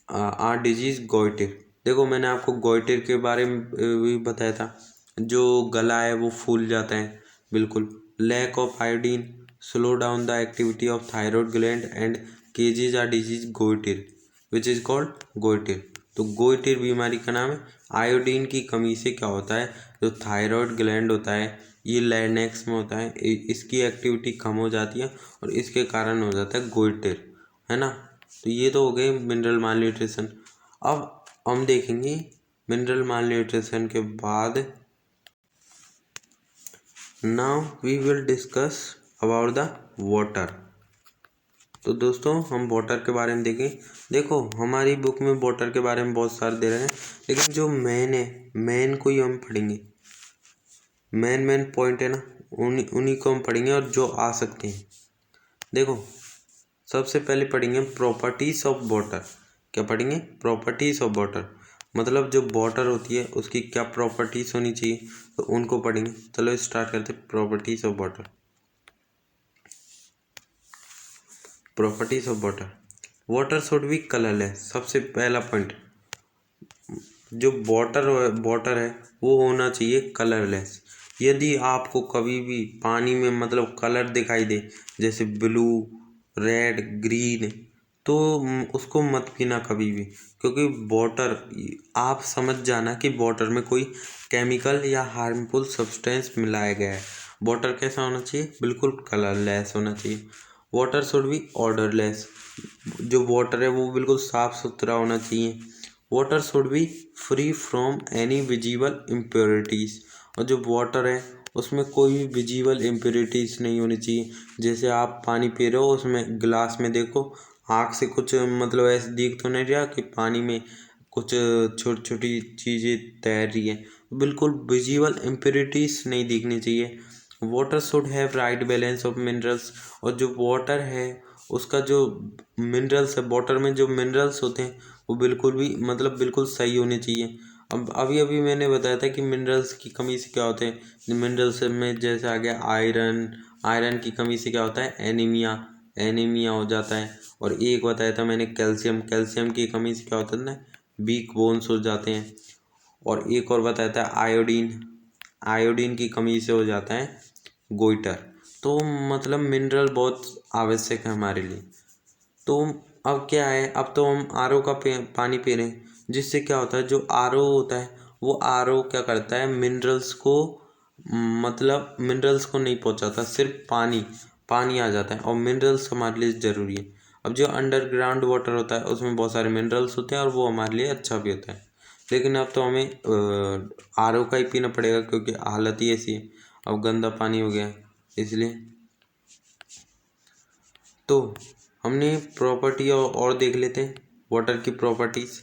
are disease goitre. देखो मैंने आपको गोइटर के बारे में भी बताया था, जो गला है वो फूल जाता है बिल्कुल। Lack of iodine slow down the activity of thyroid gland and causes a disease goitre which is called goitre. तो गोइटर बीमारी का नाम है। आयोडीन की कमी से क्या होता है, जो थायराइड ग्लैंड होता है ये लैरिंक्स में होता है, इसकी एक्टिविटी कम हो जाती है और इसके कारण हो जाता है गोइटर, है ना। तो ये तो हो गए मिनरल मालन्यूट्रिशन। अब हम देखेंगे मिनरल मालन्यूट्रिशन के बाद, now we will discuss about the water. तो दोस्तों हम वाटर के बारे में देखें। देखो हमारी बुक में वाटर के बारे में बहुत सारे दे रहे हैं, लेकिन जो मेन है, मेन को ही हम पढ़ेंगे, मेन पॉइंट है ना, उन्हीं को हम पढ़ेंगे और जो आ सकते हैं। देखो सबसे पहले पढ़ेंगे प्रॉपर्टीज ऑफ वाटर। क्या पढ़ेंगे, प्रॉपर्टीज ऑफ वाटर, मतलब जो वाटर होती है उसकी क्या प्रॉपर्टीज होनी चाहिए, तो उनको पढ़ेंगे। चलो स्टार्ट करते हैं properties of water. Properties of water, water should be colourless. सबसे पहला पॉइंट, जो वाटर है वो होना चाहिए कलरलेस। यदि आपको कभी भी पानी में मतलब कलर दिखाई दे, जैसे ब्लू, रेड, ग्रीन, तो उसको मत पीना कभी भी, क्योंकि वाटर, आप समझ जाना कि वाटर में कोई केमिकल या हार्मफुल सब्सटेंस मिलाया गया है। वाटर कैसा होना चाहिए, बिल्कुल कलरलेस होना चाहिए। वाटर शुड बी ऑर्डरलेस, जो वाटर है वो बिल्कुल साफ सुथरा होना चाहिए। Water should be free from any visible impurities, और जो वाटर है उसमें कोई भी विजिबल इम्प्योरिटीज़ नहीं होनी चाहिए। जैसे आप पानी पी रहे हो, उसमें गिलास में देखो, आँख से कुछ मतलब ऐसे दिख तो नहीं रहा कि पानी में कुछ छोटी छोटी चीज़ें तैर रही है, बिल्कुल विजिबल इम्प्योरिटीज़ नहीं दिखनी चाहिए। Water should have right balance of minerals, और जो वाटर है उसका जो मिनरल्स है, वाटर में जो मिनरल्स होते हैं वो बिल्कुल भी मतलब बिल्कुल सही होने चाहिए। अब अभी अभी मैंने बताया था कि मिनरल्स की कमी से क्या होते हैं, मिनरल्स में जैसे आ गया आयरन, आयरन की कमी से क्या होता है, एनीमिया हो जाता है। और एक बताया था मैंने कैल्शियम, कैल्शियम की कमी से क्या होता है ना, वीक बोन्स हो जाते हैं। और एक और बताया था आयोडीन, आयोडीन की कमी से हो जाता है गोइटर। तो मतलब मिनरल बहुत आवश्यक है हमारे लिए। तो अब क्या है, अब तो हम आरओ का पानी पी रहे हैं, जिससे क्या होता है, जो आरओ होता है वो आरओ क्या करता है, मिनरल्स को मतलब मिनरल्स को नहीं पहुंचाता, सिर्फ पानी आ जाता है, और मिनरल्स हमारे लिए ज़रूरी है। अब जो अंडरग्राउंड वाटर होता है उसमें बहुत सारे मिनरल्स होते हैं और वो हमारे लिए अच्छा भी होता है। लेकिन अब तो हमें आरओ का ही पीना पड़ेगा, क्योंकि हालत ही ऐसी है, अब गंदा पानी हो गया है इसलिए। तो हमने प्रॉपर्टी और देख लेते हैं वाटर की प्रॉपर्टीज।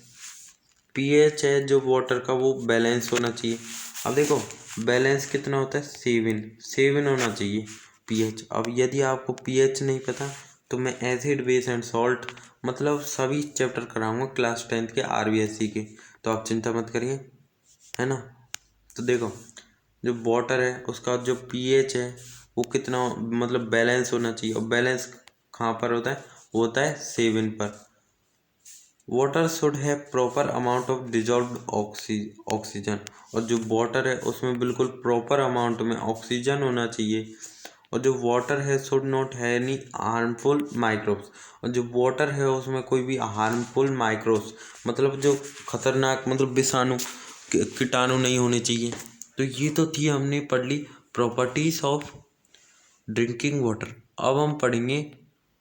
पीएच है जो वाटर का वो बैलेंस होना चाहिए। अब देखो बैलेंस कितना होता है, 7 होना चाहिए पीएच। अब यदि आपको पीएच नहीं पता तो मैं एसिड बेस एंड सॉल्ट मतलब सभी चैप्टर कराऊंगा क्लास 10th के आरबीएससी के, तो आप चिंता मत करिए, है ना। तो देखो जो वाटर है उसका जो पीएच है वो कितना मतलब बैलेंस होना चाहिए, और बैलेंस कहाँ पर होता है, वो होता है 7 पर। Water should have proper amount of dissolved oxygen, और जो वाटर है उसमें बिल्कुल प्रॉपर अमाउंट में ऑक्सीजन होना चाहिए। और जो वाटर है शुड नॉट है एनी हार्मफुल माइक्रोब्स, और जो वाटर है उसमें कोई भी हार्मफुल माइक्रोब्स मतलब जो खतरनाक मतलब विषाणु कीटाणु नहीं होने चाहिए। तो ये तो थी, हमने पढ़ ली प्रॉपर्टीज ऑफ ड्रिंकिंग वाटर। अब हम पढ़ेंगे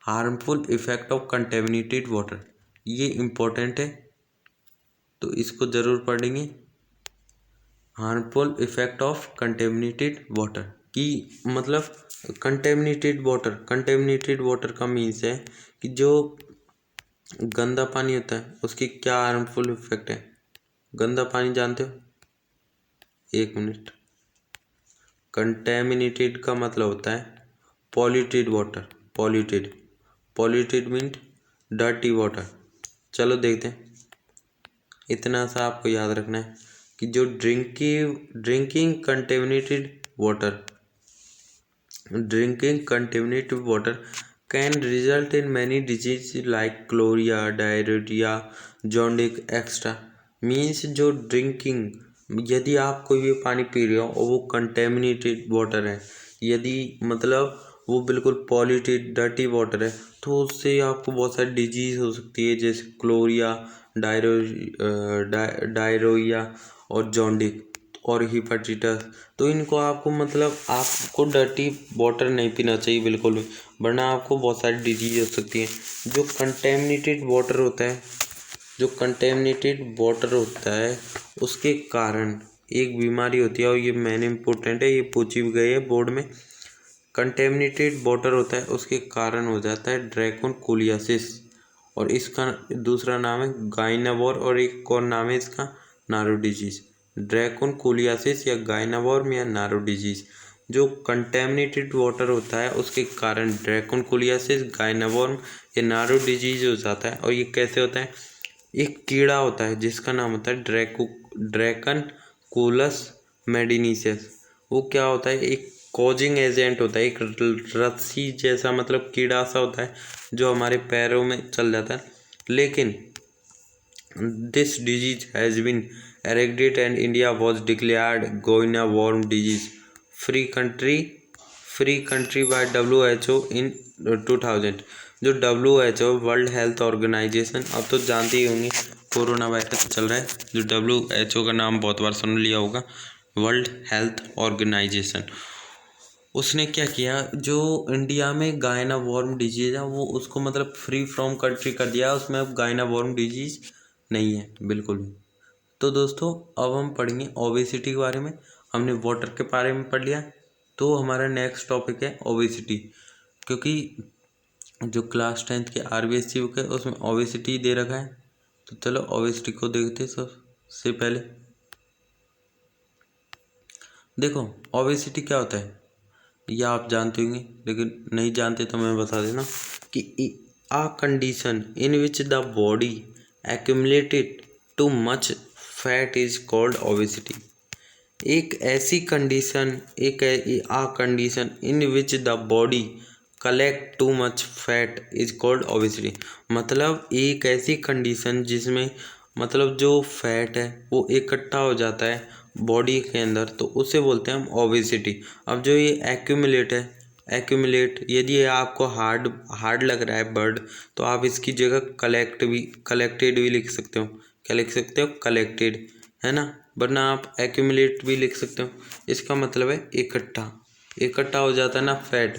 harmful effect of contaminated water, ये इम्पोर्टेंट है तो इसको ज़रूर पढ़ेंगे। Harmful effect of contaminated water की मतलब कंटेमिनेटेड वाटर का मीन्स है कि जो गंदा पानी होता है उसकी क्या हार्मफुल इफेक्ट है। गंदा पानी जानते हो, एक मिनट, कंटेमिनेटेड का मतलब होता है polluted water, polluted means dirty water, चलो देखते हैं। इतना सा आपको याद रखना है कि जो drinking contaminated water can result in many diseases like cholera, diarrhea, jaundice, etc. Means जो यदि आप कोई भी पानी पी रहे हो और वो कंटेमिनेटेड वाटर है, यदि मतलब वो बिल्कुल पॉल्यूटेड डर्टी वाटर है, तो उससे आपको बहुत सारी डिजीज हो सकती है, जैसे क्लोरिया, डायरिया और जॉन्डिस और हिपेटाइटिस। तो इनको आपको डर्टी वाटर नहीं पीना चाहिए बिल्कुल भी, वरना आपको बहुत सारी डिजीज हो सकती है। जो कंटेमिनेटेड वाटर होता है उसके कारण एक बीमारी होती है, और ये मेन इम्पोर्टेंट है, ये पूछी भी गई है बोर्ड में। कंटेमिनेटेड वाटर होता है उसके कारण हो जाता है ड्रैकोनकोलियासिस, और इसका दूसरा नाम है गाइनावोर, और एक और नाम है इसका नारो डिजीज। ड्रैकोनकोलियासिस या गाइनावोर्म या नारो डिजीज, जो कंटेमिनेटेड वाटर होता है उसके कारण ड्रैकोनकोलियासिस, गाइनावोर्म या नारो डिजीज हो जाता है। और ये कैसे होता है? एक कीड़ा होता है जिसका नाम होता है ड्रैकोनकोलस मेडिनिसस। वो क्या होता है? एक कॉजिंग एजेंट होता है, एक रस्सी जैसा मतलब कीड़ा सा होता है जो हमारे पैरों में चल जाता है। लेकिन this disease has been eradicated and India was declared Goina worm disease free country by WHO in 2000। जो WHO वर्ल्ड हेल्थ ऑर्गेनाइजेशन, अब तो जानते ही होंगे कोरोना वायरस चल रहा है, जो WHO का नाम बहुत बार सुन लिया होगा, वर्ल्ड हेल्थ ऑर्गेनाइजेशन। उसने क्या किया, जो इंडिया में गायना वॉर्म डिजीज है वो उसको मतलब फ्री फ्रॉम कंट्री कर दिया, उसमें अब गायना वॉर्म डिजीज नहीं है बिल्कुल भी। तो दोस्तों अब हम पढ़ेंगे ओबेसिटी के बारे में। हमने वाटर के बारे में पढ़ लिया, तो हमारा नेक्स्ट टॉपिक है ओबेसिटी। क्योंकि जो क्लास 10th के RBSC बुक है उसमें ओबेसिटी दे रखा है, तो चलो ओबेसिटी को देखते सबसे पहले। देखो ओबेसिटी क्या होता है, यह आप जानते होंगे, लेकिन नहीं जानते तो मैं बता देना कि a condition in which the body accumulated too much fat is called obesity. एक ऐसी condition in which the body collect too much fat is called obesity. मतलब एक ऐसी कंडीशन जिसमें मतलब जो फैट है वो इकट्ठा हो जाता है बॉडी के अंदर, तो उसे बोलते हैं हम ओबेसिटी। अब जो ये एक्यूमुलेट यदि ये आपको हार्ड लग रहा है वर्ड, तो आप इसकी जगह कलेक्टेड भी लिख सकते हो। क्या लिख सकते हो? कलेक्टेड, है ना, वरना आप एक्यूमुलेट भी लिख सकते हो। इसका मतलब है इकट्ठा हो जाता है ना फैट।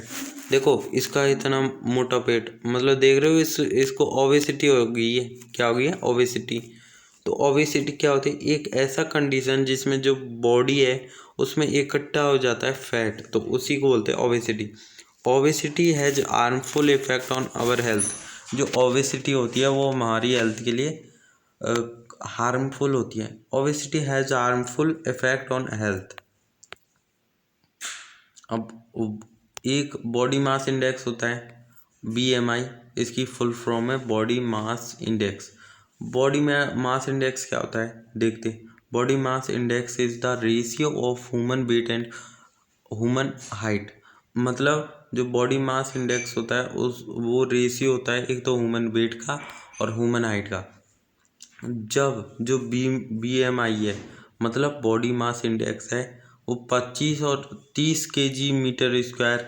देखो इसका इतना मोटा पेट, मतलब देख रहे हो इसको ओबेसिटी हो गई है। क्या हो गई है? ओबेसिटी। तो ओबेसिटी क्या होती है? एक ऐसा कंडीशन जिसमें जो बॉडी है उसमें इकट्ठा हो जाता है फैट, तो उसी को बोलते हैं obesity. Obesity has harmful effect on our health. जो ओबेसिटी होती है वो हमारी हेल्थ के लिए हार्मफुल होती है। Obesity has harmful effect on health. अब एक बॉडी मास इंडेक्स होता है BMI, इसकी फुल फॉर्म है body mass index. Body mass index क्या होता है देखते। Body mass index is the ratio of human weight and human height. मतलब जो बॉडी मास इंडेक्स होता है वो रेशियो होता है एक तो ह्यूमन वेट का और ह्यूमन हाइट का। जब जो BMI है मतलब बॉडी मास इंडेक्स है, वो 25 और 30 kg/m²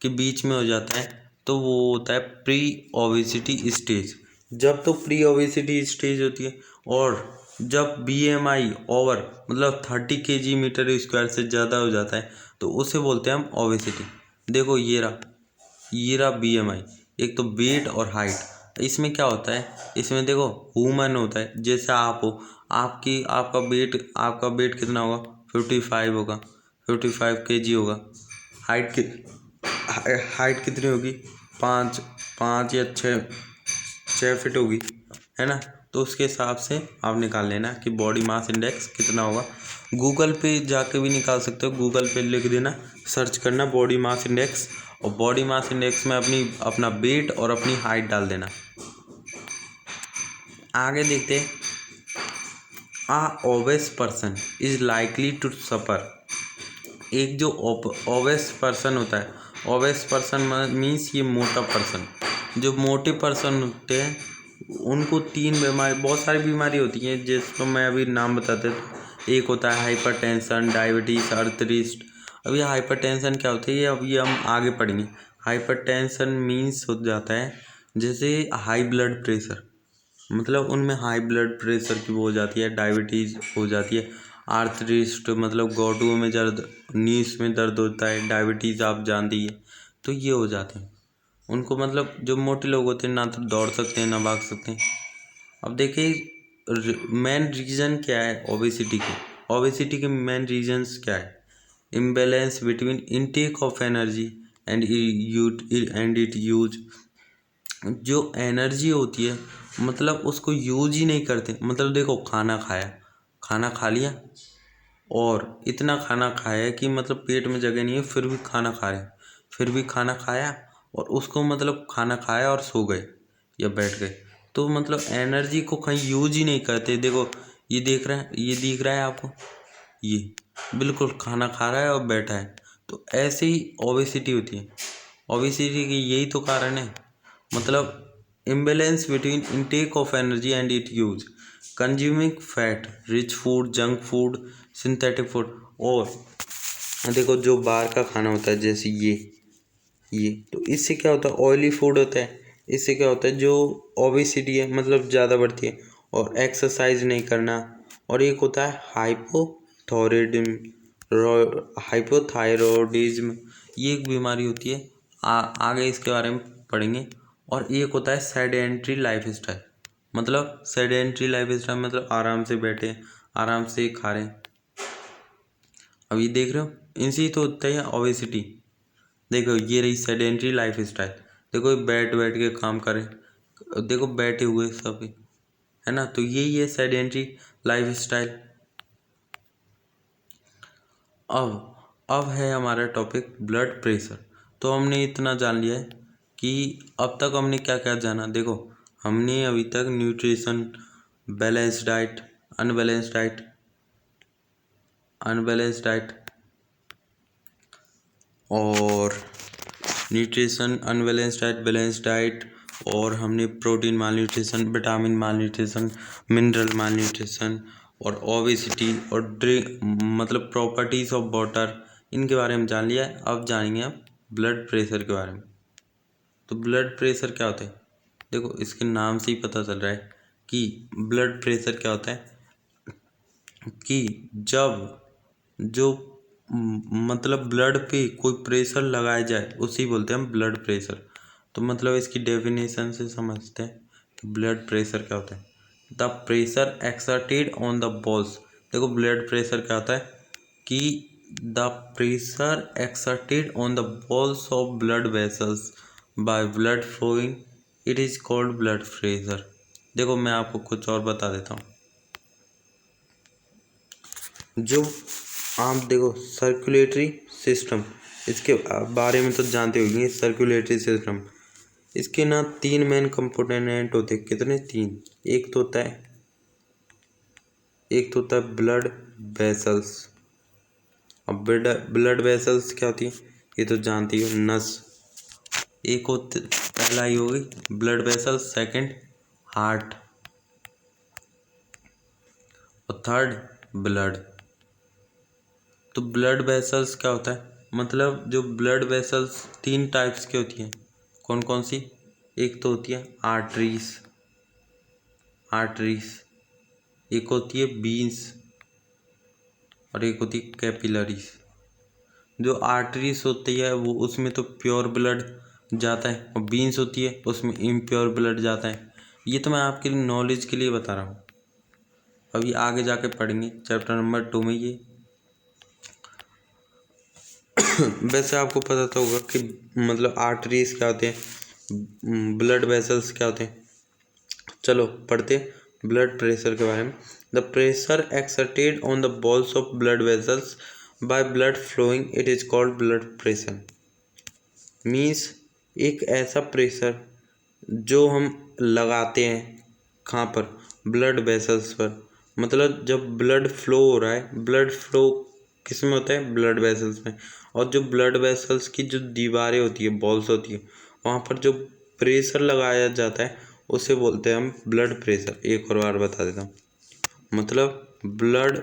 के बीच में हो जाता है, तो वो होता है प्री ओबेसिटी स्टेज। जब तो प्री ओबेसिटी स्टेज होती है, और जब BMI ओवर मतलब 30 kg/m² से ज़्यादा हो जाता है, तो उसे बोलते हैं हम ओबेसिटी। देखो ये रहा BMI, एक तो वेट और हाइट। इसमें क्या होता है, इसमें देखो ह्यूमन होता है, जैसे आप हो, आपका वेट कितना होगा? 55 होगा, 55 kg होगा। हाइट कितनी होगी? 5 या 6 फीट होगी, है ना। तो उसके हिसाब से आप निकाल लेना कि बॉडी मास इंडेक्स कितना होगा। गूगल पे जाके भी निकाल सकते हो, गूगल पे लिख देना, सर्च करना बॉडी मास इंडेक्स, और बॉडी मास इंडेक्स में अपना वेट और अपनी हाइट डाल देना। आगे देखते हैं। A obese person is likely to suffer. एक जो ओबेस पर्सन होता है, ओबेस पर्सन मीन्स ये मोटा पर्सन। जो मोटे पर्सन होते हैं उनको 3 बीमारी, बहुत सारी बीमारी होती हैं जिसको मैं अभी नाम बता देता। एक होता है हाइपरटेंशन, डायबिटीज़, अर्थरिस्ट। अब ये हाइपरटेंशन क्या होता है ये अभी हम आगे पढ़ेंगे। हाइपरटेंशन मीन्स हो जाता है जैसे हाई ब्लड प्रेशर, मतलब उनमें हाई ब्लड प्रेशर की वो हो जाती है, डायबिटीज़ हो जाती है। आर्थरिस्ट मतलब घुटनों में दर्द, नीस में दर्द होता है, डायबिटीज़ आप जानते ही है। तो ये हो जाते हैं उनको, मतलब जो मोटे लोग होते हैं ना तो दौड़ सकते हैं ना भाग सकते हैं। अब देखिए मेन रीज़न क्या है ओबेसिटी के। ओबेसिटी के मेन रीजंस क्या है? Imbalance between intake of energy and it use. जो एनर्जी होती है मतलब उसको यूज ही नहीं करते। मतलब देखो खाना खाया, खाना खा लिया और इतना खाना खाया कि मतलब पेट में जगह नहीं है फिर भी खाना खा रहे हैं, फिर भी खाना खाया और उसको मतलब खाना खाया और सो गए या बैठ गए। तो मतलब एनर्जी को कहीं यूज ही नहीं करते। देखो ये देख रहे हैं, ये दिख रहा है आपको, ये बिल्कुल खाना खा रहा है और बैठा है। तो ऐसे ही ओबेसिटी होती है। ओबेसिटी की यही तो कारण है, मतलब imbalance between intake of energy and its use, consuming fat rich food, junk food, synthetic food। और देखो जो बाहर का खाना होता है जैसे ये तो इससे क्या होता है, ऑयली फूड होता है। इससे क्या होता है जो ओबेसिटी है मतलब ज़्यादा बढ़ती है। और एक्सरसाइज नहीं करना। और एक होता है हाइपोथायरॉयडिज्म, ये एक बीमारी होती है। आगे इसके बारे में पढ़ेंगे। और एक होता है सेडेंट्री लाइफ स्टाइल, मतलब सेडेंट्री लाइफ स्टाइल मतलब आराम से बैठे, आराम से खा रहे। अब ये देख रहे हो इनसे ही तो होता है ओबेसिटी। देखो ये रही सेडेंट्री लाइफ स्टाइल। देखो बैठ बैठ के काम करें, देखो बैठे हुए सब है ना, तो यही है सेडेंट्री लाइफ स्टाइल। अब है हमारा टॉपिक ब्लड प्रेशर। तो हमने इतना जान लिया है कि अब तक हमने क्या क्या जाना। देखो हमने अभी तक nutrition, balance diet, unbalance diet, unbalance diet और nutrition, unbalance diet, balance diet, और हमने protein malnutrition, vitamin malnutrition, mineral malnutrition और ओबेसिटी और ड्रिंक मतलब प्रॉपर्टीज़ ऑफ वाटर, इनके बारे में जान लिया है। अब जानेंगे आप ब्लड प्रेशर के बारे में। तो ब्लड प्रेशर क्या होता है? देखो इसके नाम से ही पता चल रहा है कि ब्लड प्रेशर क्या होता है कि जब जो मतलब ब्लड पे कोई प्रेशर लगाया जाए उसी बोलते हैं हम ब्लड प्रेशर। तो मतलब इसकी डेफिनेशन से समझते हैं कि ब्लड प्रेशर क्या होता है। The pressure exerted on the walls. देखो ब्लड प्रेशर क्या होता है कि the pressure exerted on the walls of blood vessels by blood flowing, it is called blood pressure. देखो मैं आपको कुछ और बता देता हूँ। जो आप देखो सर्कुलेटरी सिस्टम, इसके बारे में तो जानते होंगे। सर्कुलेटरी सिस्टम, इसके ना 3 मेन कंपोनेंट होते हैं। कितने? 3। एक तो होता है ब्लड वेसल्स। अब ब्लड वेसल्स क्या होती है ये तो जानती हो, नस। एक होते पहला ही होगी ब्लड वेसल्स, सेकंड हार्ट और थर्ड ब्लड। तो ब्लड वेसल्स क्या होता है, मतलब जो ब्लड वेसल्स 3 टाइप्स की होती हैं। कौन कौन सी? एक तो होती है आर्टरीज, एक होती है बीन्स और एक होती है कैपिलरीज। जो आर्टरीज होती है वो उसमें तो प्योर ब्लड जाता है और बीन्स होती है उसमें इम्प्योर ब्लड जाता है। ये तो मैं आपके नॉलेज के लिए बता रहा हूँ। अभी आगे जाके पढ़ेंगे चैप्टर नंबर 2 में ये। वैसे आपको पता तो होगा कि मतलब आर्टरीज क्या होते हैं, ब्लड वेसल्स क्या होते हैं। चलो पढ़ते ब्लड प्रेशर के बारे में। The pressure exerted on the walls of blood vessels by blood flowing, it is called blood pressure. Means एक ऐसा प्रेशर जो हम लगाते हैं कहाँ पर, ब्लड वेसल्स पर, मतलब जब ब्लड फ्लो हो रहा है, ब्लड फ्लो किस में होता है, ब्लड वेसल्स में। और जो ब्लड वेसल्स की जो दीवारें होती है, बॉल्स होती है, वहाँ पर जो प्रेशर लगाया जाता है उसे बोलते हैं हम ब्लड प्रेशर। एक और बार बता देता हूँ, मतलब ब्लड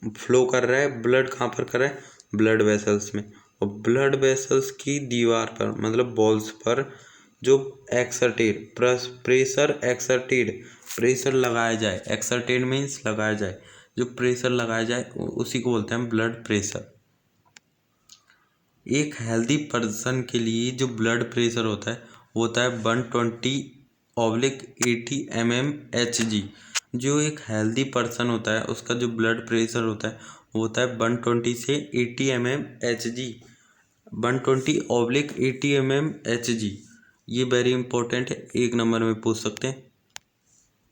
फ्लो कर रहा है, ब्लड कहाँ पर कर रहा है, ब्लड वेसल्स में। और ब्लड वेसल्स की दीवार पर, मतलब बॉल्स पर जो एक्सर्टेड प्रेशर लगाया जाए, एक्सर्टेड मीन्स लगाया जाए, जो प्रेशर लगाया जाए उसी को बोलते हैं ब्लड प्रेशर। एक हेल्दी पर्सन के लिए जो ब्लड प्रेशर होता है वो होता है 120/80 mm/Hg। जो एक हेल्दी पर्सन होता है उसका जो ब्लड प्रेशर होता है वो होता है 120 से 80 mm/Hg। 120/80 mm/Hg, ये वेरी इंपॉर्टेंट है, एक नंबर में पूछ सकते हैं।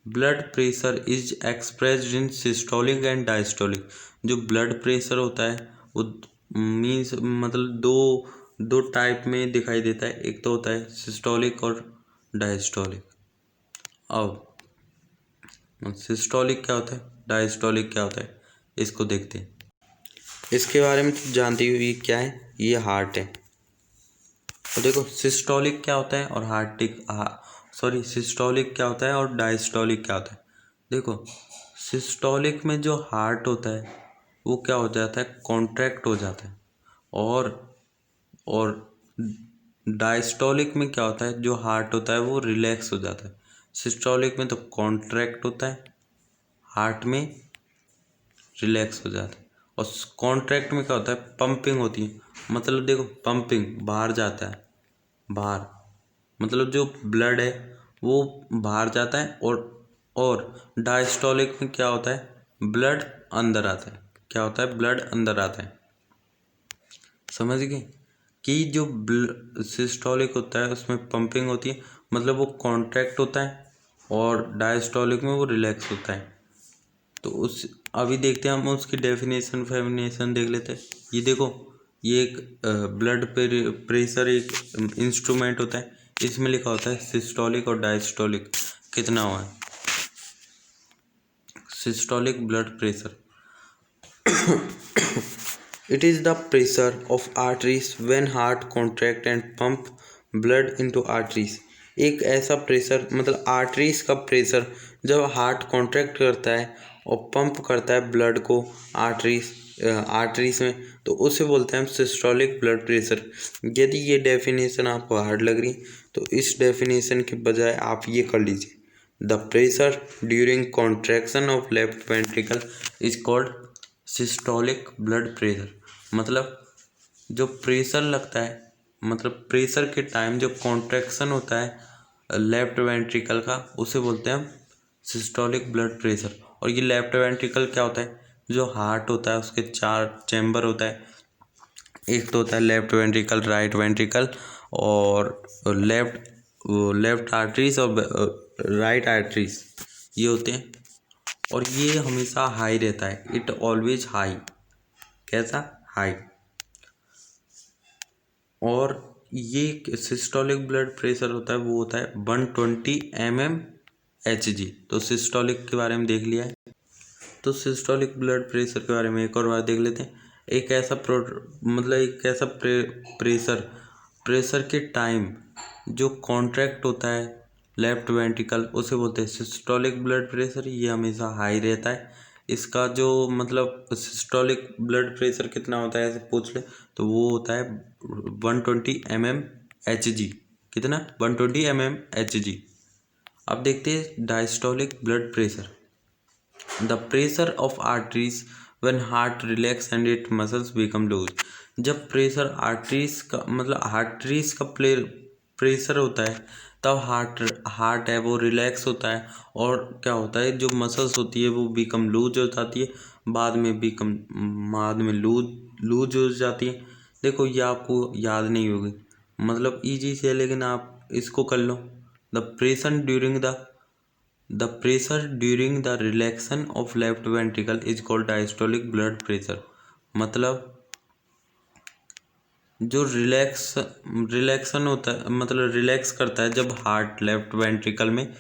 Blood pressure is expressed in systolic and diastolic. जो ब्लड प्रेशर होता है वो मीन्स मतलब दो टाइप में दिखाई देता है, एक तो होता है सिस्टोलिक और डायस्टोलिक। अब सिस्टोलिक क्या होता है, डायस्टोलिक क्या होता है, इसको देखते हैं। इसके बारे में तो जानते ही क्या है, ये हार्ट है। तो देखो सिस्टोलिक क्या होता है और सिस्टोलिक क्या होता है और डायस्टोलिक क्या होता है। देखो सिस्टोलिक में जो हार्ट होता है वो क्या हो जाता है, कॉन्ट्रैक्ट हो जाता है। और डायस्टोलिक में क्या होता है, जो हार्ट होता है वो रिलैक्स हो जाता है। सिस्टोलिक में तो कॉन्ट्रैक्ट होता है, हार्ट में रिलैक्स हो जाता है। और कॉन्ट्रैक्ट में क्या होता है, पंपिंग होती है, मतलब देखो पंपिंग बाहर जाता है, बाहर मतलब जो ब्लड है वो बाहर जाता है। और डायस्टोलिक में क्या होता है, ब्लड अंदर आता है। क्या होता है, ब्लड अंदर आता है। समझ गए कि जो सिस्टोलिक होता है उसमें पंपिंग होती है, मतलब वो कॉन्ट्रैक्ट होता है, और डायस्टोलिक में वो रिलैक्स होता है। तो उस अभी देखते हैं हम उसकी डेफिनेशन फेमिनेशन देख लेते हैं। ये देखो, ये एक ब्लड प्रेशर एक इंस्ट्रूमेंट होता है, इसमें लिखा होता है सिस्टोलिक और डायस्टोलिक कितना हुआ है। Systolic blood pressure, it is the pressure of arteries when heart contract and pump blood into arteries। एक ऐसा प्रेशर, मतलब आर्टरीज का प्रेशर जब हार्ट कॉन्ट्रैक्ट करता है और पंप करता है ब्लड को आर्टरीज में, तो उसे बोलते हैं हम सिस्टोलिक ब्लड प्रेशर। यदि ये डेफिनेशन आपको हार्ड लग रही तो इस डेफिनेशन के बजाय आप ये कर लीजिए, the pressure during contraction of left ventricle is called systolic blood pressure. मतलब जो प्रेशर लगता है, मतलब प्रेशर के टाइम जो कॉन्ट्रैक्शन होता है लेफ्ट वेंट्रिकल का, उसे बोलते हैं हम सिस्टोलिक ब्लड प्रेशर। और ये लेफ्ट वेंट्रिकल क्या होता है, जो हार्ट होता है उसके 4 चैम्बर होता है। एक तो होता है लेफ्ट वेंट्रिकल, राइट वेंट्रिकल, और लेफ्ट आर्टरीज और राइट आर्टरीज, ये होते हैं। और ये हमेशा हाई रहता है, इट ऑलवेज हाई। कैसा, हाई। और ये सिस्टोलिक ब्लड प्रेशर होता है वो होता है 120 mm/Hg। तो सिस्टोलिक के बारे में देख लिया है, तो सिस्टोलिक ब्लड प्रेशर के बारे में एक और बार देख लेते हैं। एक ऐसा प्रेशर के टाइम जो कॉन्ट्रैक्ट होता है लेफ्ट वेंट्रिकल, उसे बोलते हैं सिस्टोलिक ब्लड प्रेशर। ये हमेशा हाई रहता है। इसका जो मतलब सिस्टोलिक ब्लड प्रेशर कितना होता है ऐसे पूछ ले तो वो होता है 120 mm/Hg। कितना, 120 mm/Hg। अब देखते हैं diastolic blood pressure. The pressure of arteries when heart relax and it muscles become loose. जब प्रेशर आर्टरीज का मतलब आर्टरीज का प्रेशर होता है तब हार्ट है वो रिलैक्स होता है, और क्या होता है जो मसल्स होती है वो बिकम लूज हो जाती है, बाद में लूज हो जाती है। देखो ये आपको याद नहीं होगी, मतलब इजी से है, लेकिन आप इसको कर लो। The pressure during the relaxation of left ventricle is called diastolic blood pressure. मतलब जो रिलैक्सन होता है, मतलब रिलैक्स करता है जब हार्ट लेफ्ट वेंट्रिकल में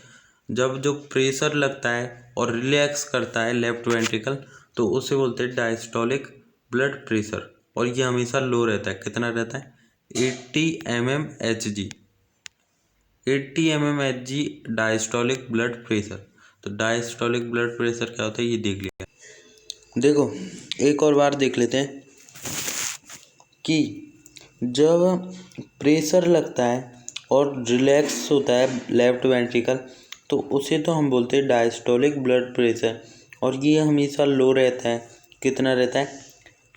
जब जो प्रेशर लगता है और रिलैक्स करता है लेफ्ट वेंट्रिकल, तो उसे बोलते हैं डायस्टोलिक ब्लड प्रेशर। और ये हमेशा लो रहता है। कितना रहता है? 80 mmHg। 80 mmHg diastolic blood pressure. तो डायस्टोलिक ब्लड प्रेशर क्या होता है ये देख लिया। देखो एक और बार देख लेते हैं कि जब प्रेशर लगता है और रिलैक्स होता है लेफ्ट वेंट्रिकल, तो उसे तो हम बोलते हैं डायस्टोलिक ब्लड प्रेशर। और ये हमेशा लो रहता है। कितना रहता है?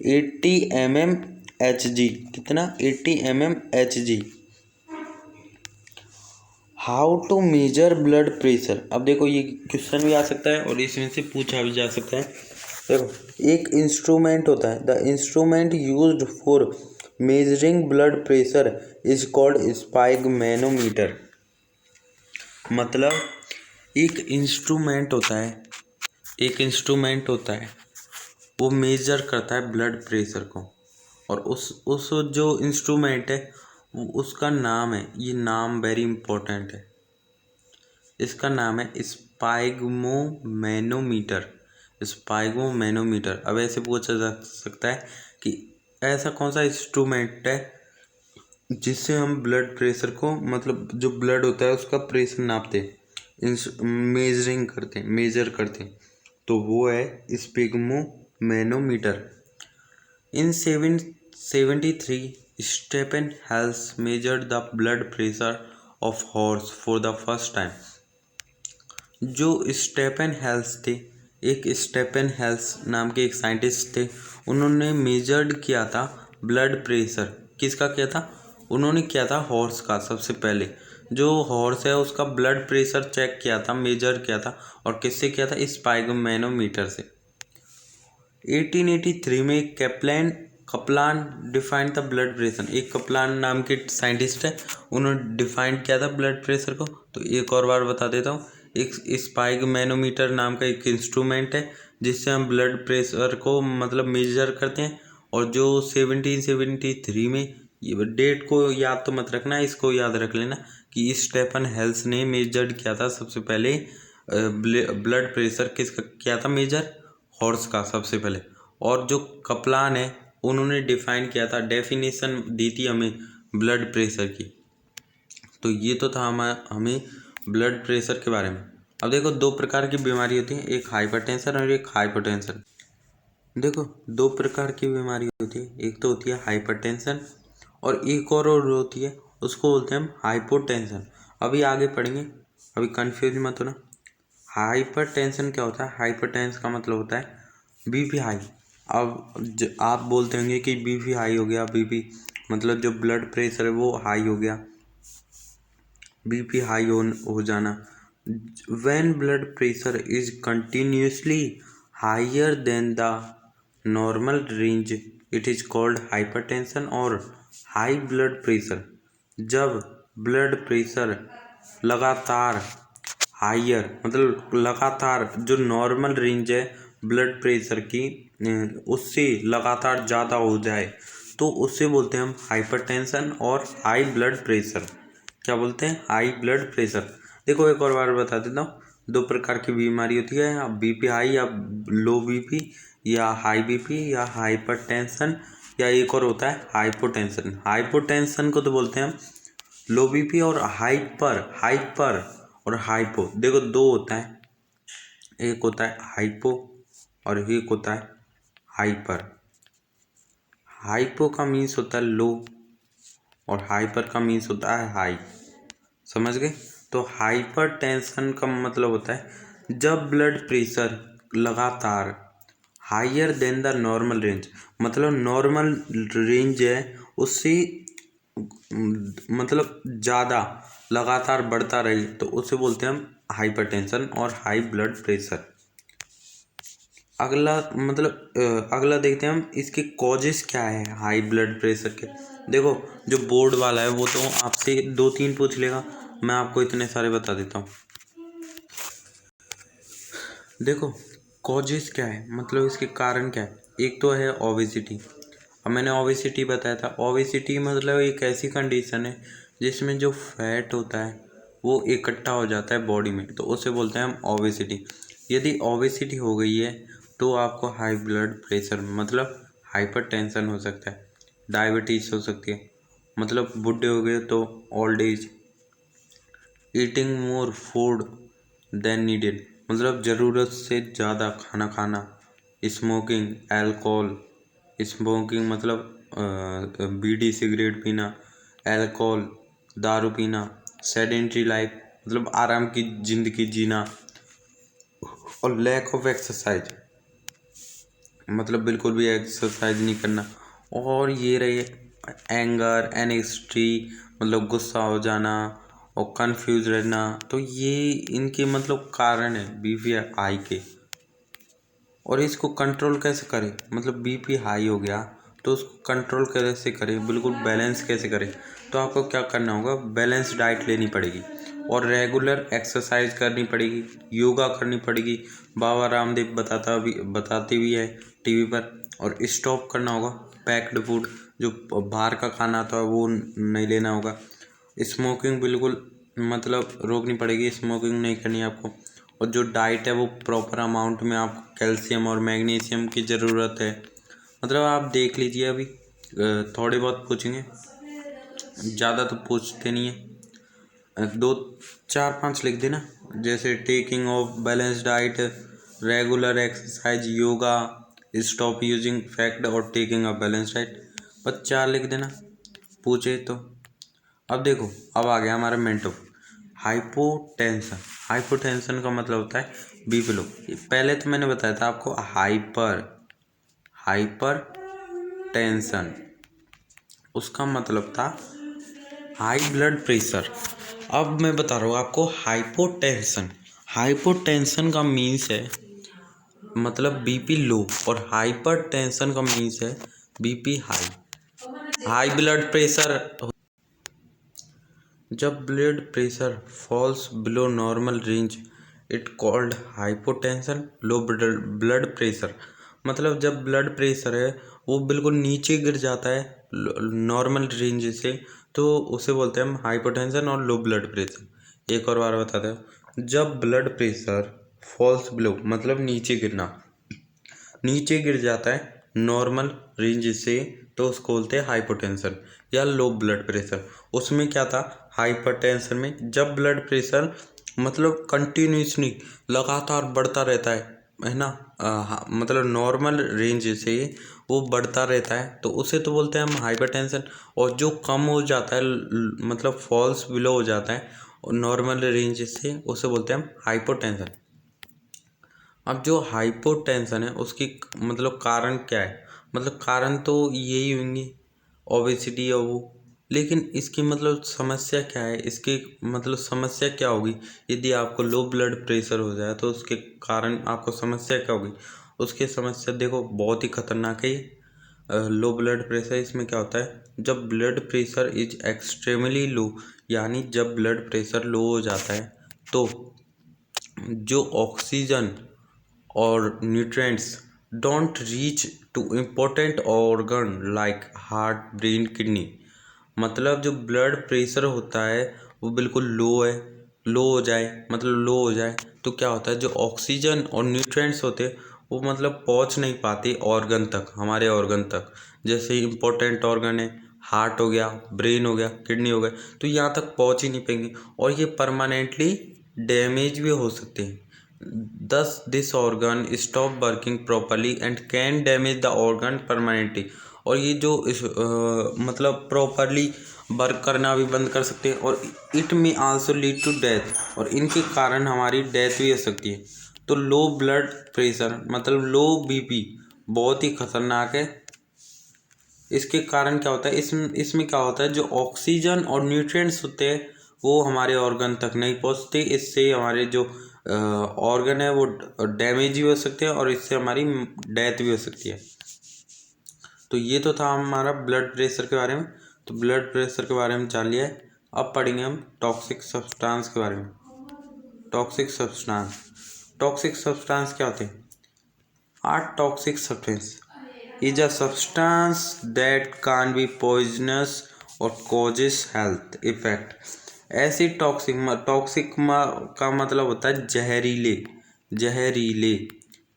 80 mmHg। कितना? 80 mmHg। How to measure blood pressure. अब देखो ये क्वेश्चन भी आ सकता है और इसमें से पूछा भी जा सकता है। देखो एक इंस्ट्रूमेंट होता है, the instrument used for measuring blood pressure is called sphygmomanometer. मतलब एक इंस्ट्रूमेंट होता है, वो मेजर करता है ब्लड प्रेशर को। और उस जो इंस्ट्रूमेंट है उसका नाम है, ये नाम वेरी इंपॉर्टेंट है, इसका नाम है स्पाइगमोमैनोमीटर। स्पाइगमोमैनोमीटर। अब ऐसे पूछा जा सकता है कि ऐसा कौन सा इंस्ट्रूमेंट है जिससे हम ब्लड प्रेशर को, मतलब जो ब्लड होता है उसका प्रेशर नापते, मेजर करते, तो वो है स्पाइगमोमैनोमीटर। In 773, Stephen Hales measured the blood pressure of horse for the first time. जो स्टेफन हेल्स थे, एक स्टेफन हेल्स नाम के एक साइंटिस्ट थे, उन्होंने मेजर्ड किया था ब्लड प्रेशर। किसका किया था? उन्होंने किया था हॉर्स का। सबसे पहले जो हॉर्स है उसका ब्लड प्रेशर चेक किया था, मेजर किया था। और किससे किया था? स्पाइगमैनोमीटर से। 1883 में Kaplan defined the blood pressure. एक कपलान नाम के साइंटिस्ट है, उन्होंने डिफाइंड किया था ब्लड प्रेशर को। तो एक और बार बता देता हूँ, एक स्पाइगमैनोमीटर नाम का एक इंस्ट्रूमेंट है जिससे हम ब्लड प्रेशर को मतलब मेजर करते हैं। और जो 1773 में, ये डेट को याद तो मत रखना, इसको याद रख लेना कि स्टेफन हेल्स ने मेजर्ड किया था सबसे पहले ब्लड प्रेशर। किसका किया था मेजर? हॉर्स का सबसे पहले। और जो कपलान है उन्होंने डिफाइन किया था, डेफिनेशन दी थी हमें ब्लड प्रेशर की। तो ये तो था हमें ब्लड प्रेशर के बारे में। अब देखो दो प्रकार की बीमारी होती है, एक हाइपरटेंशन और एक हाइपोटेंशन। देखो दो प्रकार की बीमारी होती है, एक तो होती है हाइपरटेंशन और एक और होती है, उसको बोलते हैं हम हाइपोटेंशन। अभी आगे पढ़ेंगे, अभी कंफ्यूज मत होना। हाइपरटेंशन क्या होता है? हाइपरटेंशन का मतलब होता है बीपी हाई। अब आप बोलते होंगे कि बीपी हाई हो गया, बीपी मतलब जो ब्लड प्रेशर है वो हाई हो गया, बीपी हाई हो जाना। When blood pressure is continuously higher than the normal range it is called hypertension or high blood pressure. जब ब्लड प्रेशर लगातार हायर, मतलब लगातार जो नॉर्मल रेंज है ब्लड प्रेशर की उससे लगातार ज़्यादा हो जाए, तो उससे बोलते हैं हम hypertension or high blood pressure. क्या बोलते हैं? High blood pressure. देखो एक और बार बता देता हूँ, दो प्रकार की बीमारी होती है, या बीपी हाई या लो बीपी, या हाई बीपी या हाइपरटेंशन, या एक और होता है हाइपोटेंशन। हाइपोटेंशन को तो बोलते हैं हम लो बीपी, और हाइपर और हाइपो। देखो दो होता है, एक होता है हाइपो और एक होता है हाइपर। हाइपो का मीन्स होता है लो और हाइपर का मीन्स होता है हाई। समझ गए? तो हाइपर टेंशन का मतलब होता है जब ब्लड प्रेशर लगातार higher than the normal range, मतलब नॉर्मल रेंज है उससे मतलब ज़्यादा लगातार बढ़ता रही, तो उसे बोलते हैं हम hypertension or high blood pressure. अगला अगला देखते हैं हम, इसके कॉजेस क्या है हाई ब्लड प्रेशर के। देखो जो बोर्ड वाला है वो तो आपसे 2-3 पूछ लेगा, मैं आपको इतने सारे बता देता हूँ। देखो कॉजेस क्या है, मतलब इसके कारण क्या है। एक तो है ओबेसिटी। अब मैंने ओबेसिटी बताया था। ओबेसिटी मतलब एक ऐसी कंडीशन है जिसमें जो फैट होता है वो इकट्ठा हो जाता है बॉडी में, तो उसे बोलते हैं हम ओबेसिटी। यदि ओबेसिटी हो गई है तो आपको हाई ब्लड प्रेशर मतलब हाइपरटेंशन हो सकता है, डायबिटीज हो सकती है, मतलब बुढ़े हो गए तो old age, eating more food than needed मतलब ज़रूरत से ज़्यादा खाना खाना, स्मोकिंग अल्कोहल, स्मोकिंग मतलब बीड़ी सिगरेट पीना, अल्कोहल दारू पीना, सेडेंट्री लाइफ मतलब आराम की ज़िंदगी जीना, और लैक ऑफ एक्सरसाइज मतलब बिल्कुल भी एक्सरसाइज नहीं करना, और ये रहे एंगर एनेक्सिटी मतलब गुस्सा हो जाना और कंफ्यूज रहना। तो ये इनके मतलब कारण है बीपी हाई के। और इसको कंट्रोल कैसे करें, मतलब बीपी हाई हो गया तो उसको कंट्रोल कैसे करें, बिल्कुल बैलेंस कैसे करें, तो आपको क्या करना होगा, बैलेंस डाइट लेनी पड़ेगी और रेगुलर एक्सरसाइज करनी पड़ेगी, योगा करनी पड़ेगी, बाबा रामदेव बताते भी है टीवी पर। और स्टॉप करना होगा पैक्ड फूड, जो बाहर का खाना आता है वो नहीं लेना होगा। स्मोकिंग बिल्कुल मतलब रोकनी पड़ेगी, स्मोकिंग नहीं करनी है आपको। और जो डाइट है वो प्रॉपर अमाउंट में आपको कैल्शियम और मैग्नीशियम की ज़रूरत है। मतलब आप देख लीजिए, अभी थोड़े बहुत पूछेंगे, ज़्यादा तो पूछते नहीं है, 2 4 5 लिख देना, जैसे taking of balance diet, regular exercise, yoga, stop using fact और टेकिंग अ बैलेंस डाइट, बस 4 लिख देना पूछे तो। अब देखो, अब आ गया हमारा मेन टॉपिक, हाइपोटेंशन। हाइपोटेंशन का मतलब होता है बीपी लो। पहले तो मैंने बताया था आपको हाइपर टेंशन, उसका मतलब था हाई ब्लड प्रेशर। अब मैं बता रहा हूँ आपको हाइपोटेंशन। हाइपोटेंशन का मीन्स है मतलब बीपी लो, और हाइपर टेंशन का मीन्स है BP high. High blood pressure, जब blood pressure falls below normal range it called hypotension. Low blood pressure मतलब जब ब्लड प्रेशर है वो बिल्कुल नीचे गिर जाता है नॉर्मल रेंज से, तो उसे बोलते हैं हम हाइपोटेंशन और लो ब्लड प्रेशर। एक और बार बताते हैं, जब ब्लड प्रेशर फॉल्स बिलो मतलब नीचे गिरना, नीचे गिर जाता है नॉर्मल रेंज से, तो उसको बोलते हैं हाइपोटेंशन या लो ब्लड प्रेशर। उसमें क्या था, हाइपरटेंशन में जब ब्लड प्रेशर मतलब कंटिन्यूसली लगातार बढ़ता रहता है ना, मतलब नॉर्मल रेंज से वो बढ़ता रहता है, तो उसे तो बोलते हैं हम हाइपरटेंशन। और जो कम हो जाता है मतलब फॉल्स बिलो हो जाता है नॉर्मल रेंज से, उसे बोलते हैं हम हाइपोटेंशन। अब जो हाइपोटेंशन है उसकी मतलब कारण क्या है, मतलब कारण तो यही होंगे ओबेसिटी और वो, लेकिन इसकी मतलब समस्या क्या है, इसकी मतलब समस्या क्या होगी। यदि आपको लो ब्लड प्रेशर हो जाए तो उसके कारण आपको समस्या क्या होगी। उसकी समस्या देखो बहुत ही खतरनाक है। लो ब्लड प्रेशर, इसमें क्या होता है, जब blood pressure is extremely low, यानी जब ब्लड प्रेशर लो हो जाता है तो जो ऑक्सीजन और nutrients don't reach to important organ like heart brain kidney. मतलब जो ब्लड प्रेशर होता है वो बिल्कुल लो है, लो हो जाए मतलब लो हो जाए तो क्या होता है, जो ऑक्सीजन और न्यूट्रिएंट्स होते हैं वो मतलब पहुंच नहीं पाते ऑर्गन तक, हमारे ऑर्गन तक। जैसे इम्पोर्टेंट ऑर्गन है, हार्ट हो गया, ब्रेन हो गया, किडनी हो गया, तो यहाँ तक पहुंच ही नहीं पाएंगे और ये परमानेंटली डैमेज भी हो सकते हैं। Thus, this organ stop working properly and can damage the organ permanently। और ये जो मतलब प्रॉपरली वर्क करना भी बंद कर सकते हैं, और इट में आल्सो लीड टू डेथ, और इनके कारण हमारी डेथ भी हो सकती है। तो लो ब्लड प्रेशर मतलब लो बीपी बहुत ही खतरनाक है। इसके कारण क्या होता है, इसमें क्या होता है, जो ऑक्सीजन और न्यूट्रिएंट्स होते हैं वो हमारे ऑर्गन तक नहीं पहुंचते, इससे हमारे जो ऑर्गन है वो डैमेज भी हो सकते हैं और इससे हमारी डेथ भी हो सकती है। तो ये तो था हमारा ब्लड प्रेशर के बारे में। तो ब्लड प्रेशर के बारे में जान लिया है। अब पढ़ेंगे हम टॉक्सिक सब्सटेंस के बारे में। टॉक्सिक सब्सटेंस क्या होते हैं। A toxic substance is a substance that can be poisonous or causes health effect ऐसी टॉक्सिक का मतलब होता है जहरीले जहरीले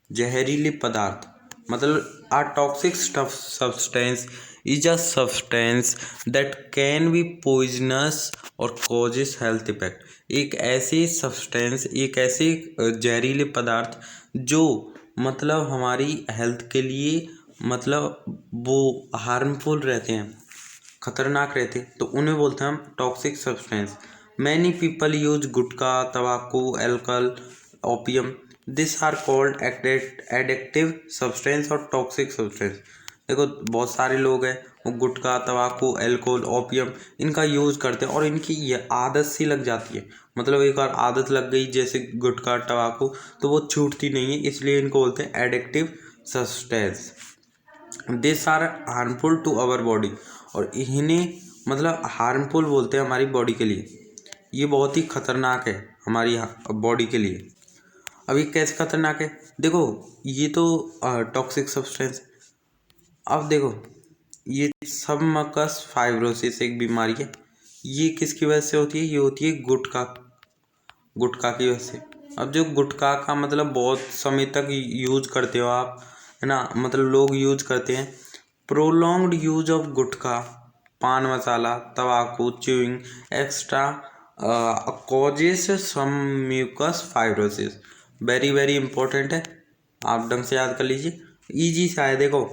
जहरीले पदार्थ। मतलब a toxic substance is a substance that can be poisonous or causes health effect। एक ऐसी सब्सटेंस, एक ऐसे जहरीले पदार्थ जो मतलब हमारी हेल्थ के लिए मतलब वो हार्मफुल रहते हैं, खतरनाक रहते हैं, तो उन्हें बोलते हैं हम toxic substance. Many people use gutkha, तंबाकू, alcohol, opium, this are called addictive substance और टॉक्सिक सब्सटेंस। देखो बहुत सारे लोग हैं वो गुटखा, तंबाकू, एल्कोहल, ओपियम इनका यूज़ करते हैं और इनकी ये आदत सी लग जाती है। मतलब एक बार आदत लग गई जैसे गुटखा, तंबाकू, तो वो छूटती नहीं है, इसलिए इनको बोलते हैं addictive substance. This are harmful to our body, और इन्हें मतलब हार्मफुल बोलते हैं हमारी बॉडी के लिए। ये बहुत ही खतरनाक है हमारी बॉडी के लिए। अब ये कैसे खतरनाक है, देखो ये तो टॉक्सिक सब्सटेंस। अब देखो ये सबमकस फाइब्रोसिस एक बीमारी है, ये किसकी वजह से होती है, ये होती है गुटखा की वजह से। अब जो गुटखा का मतलब बहुत समय तक यूज करते हो आप, है ना, मतलब लोग यूज करते हैं। प्रोलॉन्ग्ड यूज ऑफ गुटखा, पान मसाला, तंबाकू, च्यूइंग एक्स्ट्रा कॉजेस सम mucus fibrosis. Very very important है, आप ढंग से याद कर लीजिए। ईजी सा है, देखो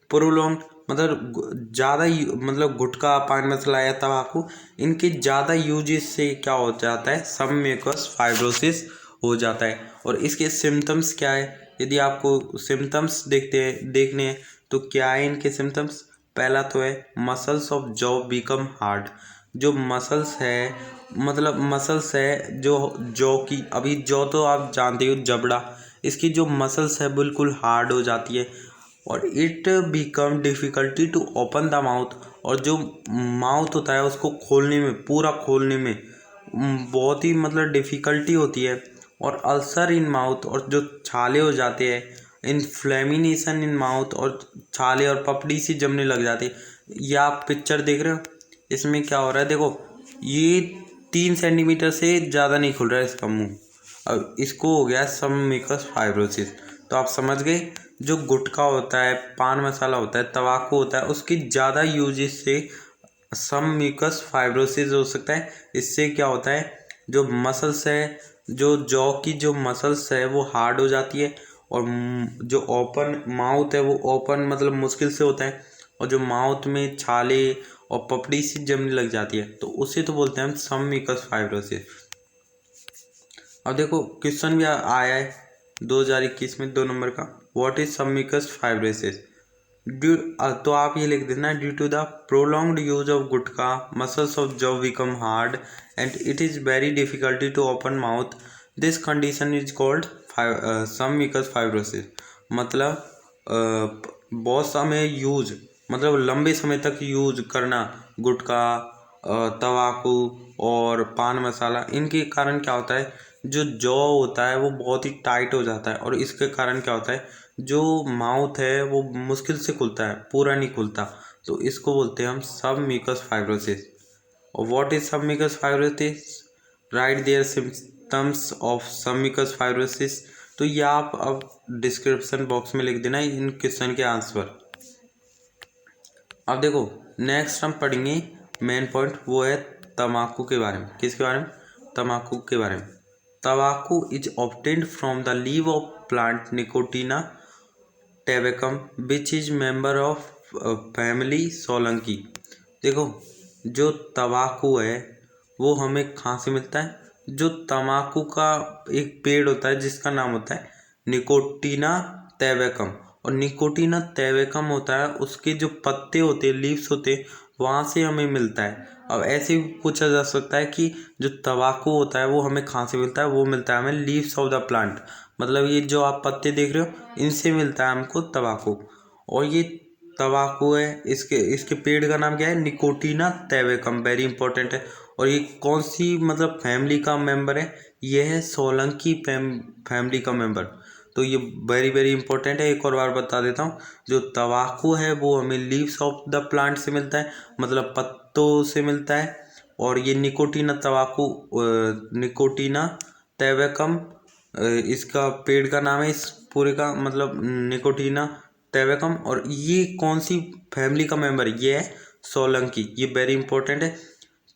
प्रोलॉन्ग मतलब ज़्यादा मतलब गुटखा, पान मसाला या तंबाकू, इनके ज़्यादा यूजेस से क्या हो जाता है, सम म्यूकस फाइब्रोसिस हो जाता है। और इसके सिम्टम्स क्या है, यदि आपको सिम्टम्स देखने हैं तो क्या है इनके सिम्टम्स। पहला तो है muscles of jaw become hard. जो मसल्स है, मतलब मसल्स है जो जॉ की, अभी जॉ तो आप जानते हो जबड़ा, इसकी जो मसल्स है बिल्कुल हार्ड हो जाती है। और it become difficulty to open the mouth, और जो माउथ होता है उसको खोलने में, पूरा खोलने में बहुत ही मतलब डिफ़िकल्टी होती है। और अल्सर इन माउथ, और जो छाले हो जाते हैं, इन्फ्लेमिनेशन इन माउथ, और छाले और पपड़ी सी जमने लग जाती है। ये आप पिक्चर देख रहे हो, इसमें क्या हो रहा है, देखो ये 3 सेंटीमीटर से ज़्यादा नहीं खुल रहा है इसका मुंह। अब इसको हो गया सम म्यूकस फाइब्रोसिस। तो आप समझ गए, जो गुटखा होता है, पान मसाला होता है, तंबाकू होता है, उसकी ज़्यादा यूजेस से सम म्यूकस फाइब्रोसिस हो सकता है। इससे क्या होता है, जो मसल्स है, जो जॉ की जो मसल्स है वो हार्ड हो जाती है, और जो ओपन माउथ है वो ओपन मतलब मुश्किल से होता है, और जो माउथ में छाले और पपड़ी सी जमने लग जाती है, तो उसे तो बोलते हैं हम सम म्यूकस फाइब्रोसिस। अब देखो क्वेश्चन भी आया है 2021 में 2 नंबर का, what is sub mucus fibrosis. तो आप ये लिख देना, due to the prolonged use of gutkha, muscles of jaw become hard and it is very difficulty to open mouth, this condition is called sub mucus fibrosis. मतलब बहुत समय यूज, मतलब लंबे समय तक यूज करना गुटखा, तंबाकू और पान मसाला, इनके कारण क्या होता है, जो जॉ होता है वो बहुत ही टाइट हो जाता है, और इसके कारण क्या होता है, जो माउथ है वो मुश्किल से खुलता है, पूरा नहीं खुलता। तो इसको बोलते हैं हम सब म्यूकस फाइब्रोसिस। और what is sub mucous fibrosis, write their symptoms of sub mucous fibrosis. तो ये आप अब डिस्क्रिप्शन बॉक्स में लिख देना इन क्वेश्चन के आंसर। अब देखो नेक्स्ट हम पढ़ेंगे मेन पॉइंट, वो है तम्बाकू के बारे में। किसके बारे में, तम्बाकू के बारे में। तम्बाकू is obtained from the leave of plant Nicotiana tabacum which is member of family Solanaceae. देखो जो तम्बाकू है वो हमें कहाँ से मिलता है, जो तम्बाकू का एक पेड़ होता है जिसका नाम होता है निकोटीना टैबेकम, और निकोटीना टैबेकम होता है, उसके जो पत्ते होते हैं, लीव्स होते हैं, वहाँ से हमें मिलता है। अब ऐसे भी पूछा जा सकता है कि जो तम्बाकू होता है वो हमें कहाँ से मिलता है, वो मिलता है हमें लीव्स ऑफ द प्लांट, मतलब ये जो आप पत्ते देख रहे हो इनसे मिलता है हमको तम्बाकू। और ये तम्बाकू है, इसके पेड़ का नाम क्या है, निकोटीना टैबेकम, वेरी इंपॉर्टेंट है। और ये कौन सी मतलब फैमिली का मेंबर है, ये है सोलंकी फैमिली का मेंबर। तो ये वेरी वेरी इंपॉर्टेंट है। एक और बार बता देता हूँ, जो तम्बाकू है वो हमें लीव्स ऑफ द प्लांट से मिलता है, मतलब पत्तों से मिलता है, और ये निकोटीना तंबाकू निकोटीना टैबेकम इसका पेड़ का नाम है, इस पूरे का मतलब निकोटीना टैबेकम। और ये कौन सी फैमिली का मेंबर है? ये है सोलंकी। ये वेरी इंपॉर्टेंट है।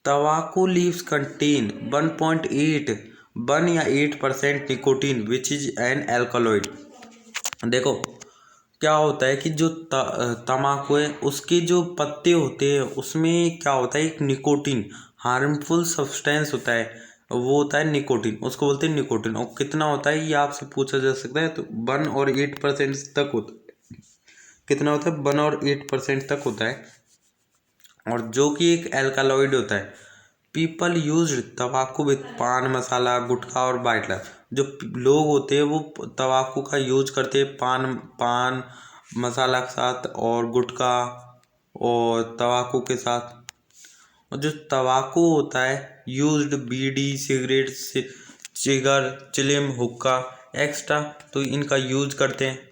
तंबाकू लीव्स कंटेन 1 या 8% nicotine which is an alkaloid. देखो क्या होता है कि जो तंबाकू है उसके जो पत्ते होते हैं उसमें क्या होता है, एक निकोटीन हार्मफुल सब्सटेंस होता है, वो होता है निकोटीन, उसको बोलते हैं निकोटीन। और कितना होता है ये आपसे पूछा जा सकता है, तो 1 और 8% तक होता है। कितना होता है? 1 और 8% तक होता है, और जो कि एक एल्कालॉइड होता है। पीपल यूज तंबाकू विद पान मसाला, गुटखा और बाइटलर। जो लोग होते हैं वो तंबाकू का यूज करते हैं पान मसाला के साथ और गुटखा और तंबाकू के साथ। और जो तंबाकू होता है यूज्ड बीड़ी, सिगरेट, सिगर, चिलिम, हुक्का एक्स्ट्रा, तो इनका यूज करते हैं।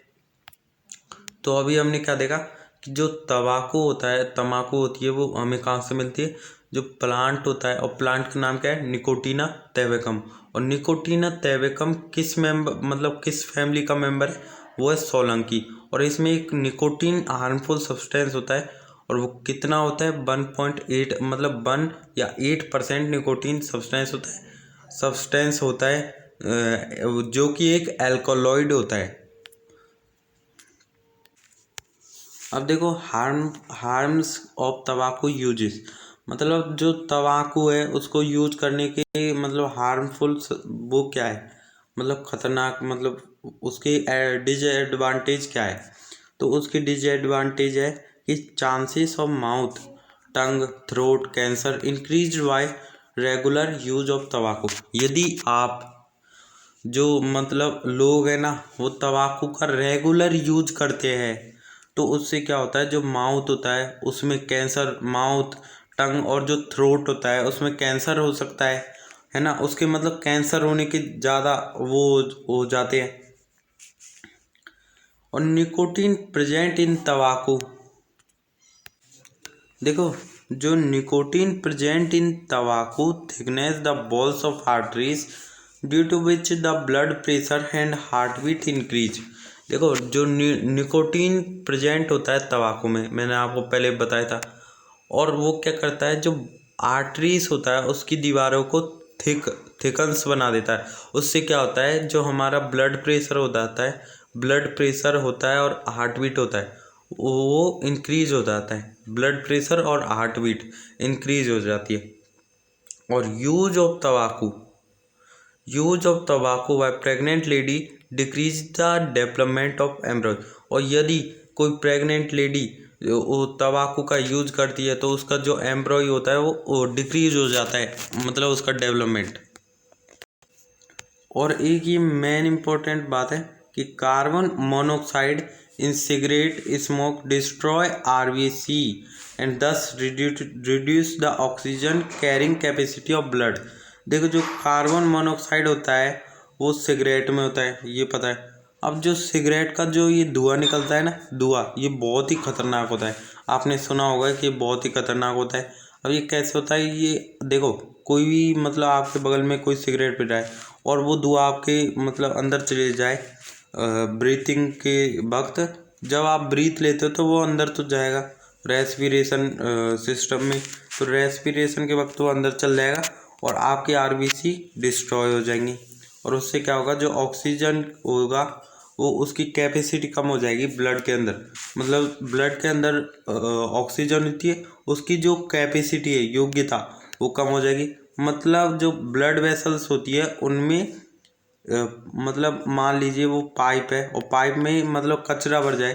तो अभी हमने क्या देखा कि जो तंबाकू होता है, तंबाकू होती है, वो हमें कहाँ से मिलती है? जो प्लांट होता है, और प्लांट का नाम क्या है? निकोटीना टैबेकम। और निकोटीना टैबेकम किस फैमिली का मेंबर है? वो है सोलंकी। और इसमें एक निकोटीन हार्मफुल सब्सटेंस होता है, और वो कितना होता है? 1.8 मतलब 1 या 8% निकोटीन सब्सटेंस होता है, जो कि एक एल्कोलॉइड होता है। अब देखो हार्म्स ऑफ तंबाकू यूजेस, मतलब जो तंबाकू है उसको यूज करने के मतलब हार्मफुल वो क्या है, मतलब खतरनाक, मतलब उसके डिसएडवांटेज क्या है? तो उसकी डिसएडवांटेज है कि chances of mouth, tongue, throat cancer increase by regular use of तंबाकू। यदि आप जो मतलब लोग हैं ना वो तंबाकू का रेगुलर यूज करते हैं, तो उससे क्या होता है, जो माउथ होता है उसमें कैंसर, माउथ, टंग और जो थ्रोट होता है उसमें कैंसर हो सकता है ना, उसके मतलब कैंसर होने के ज़्यादा वो हो जाते हैं। और निकोटीन प्रेजेंट इन तंबाकू, देखो जो निकोटीन प्रेजेंट इन तंबाकू thickens the walls of arteries due to which the blood pressure and heartbeat increase. देखो जो निकोटीन प्रेजेंट होता है तंबाकू में, मैंने आपको पहले बताया था, और वो क्या करता है, जो आर्टरीज होता है उसकी दीवारों को थिकन्स बना देता है। उससे क्या होता है, जो हमारा ब्लड प्रेशर होता है और हार्ट बीट होता है वो इंक्रीज हो जाता है, ब्लड प्रेशर और हार्ट बीट इंक्रीज हो जाती है। और यूज ऑफ तंबाकू by pregnant lady decrease the development of embryo. और यदि कोई प्रेग्नेंट लेडी वो तंबाकू का यूज करती है तो उसका जो एम्ब्रॉय होता है वो डिक्रीज हो जाता है, मतलब उसका डेवलपमेंट। और एक ये मेन इम्पोर्टेंट बात है कि carbon monoxide in cigarette smoke destroy RBC and thus reduce the oxygen carrying capacity of blood. देखो जो कार्बन मोनोऑक्साइड होता है वो सिगरेट में होता है, ये पता है। अब जो सिगरेट का जो ये धुआं निकलता है ना, धुआं, ये बहुत ही खतरनाक होता है। आपने सुना होगा कि बहुत ही खतरनाक होता है। अब ये कैसे होता है, ये देखो कोई भी मतलब आपके बगल में कोई सिगरेट पी रहा है और वो धुआं आपके मतलब अंदर चले जाए ब्रीथिंग के वक्त, जब आप ब्रीथ लेते हो तो वो अंदर तो जाएगा रेस्पिरेशन सिस्टम में, तो रेस्पिरेशन के वक्त वो अंदर चल जाएगा और आपके आरबीसी डिस्ट्रॉय हो जाएंगी। और उससे क्या होगा, जो ऑक्सीजन होगा वो उसकी कैपेसिटी कम हो जाएगी ब्लड के अंदर, मतलब ब्लड के अंदर ऑक्सीजन होती है उसकी जो कैपेसिटी है, योग्यता, वो कम हो जाएगी। मतलब जो ब्लड वेसल्स होती है उनमें मतलब मान लीजिए वो पाइप है और पाइप में मतलब कचरा भर जाए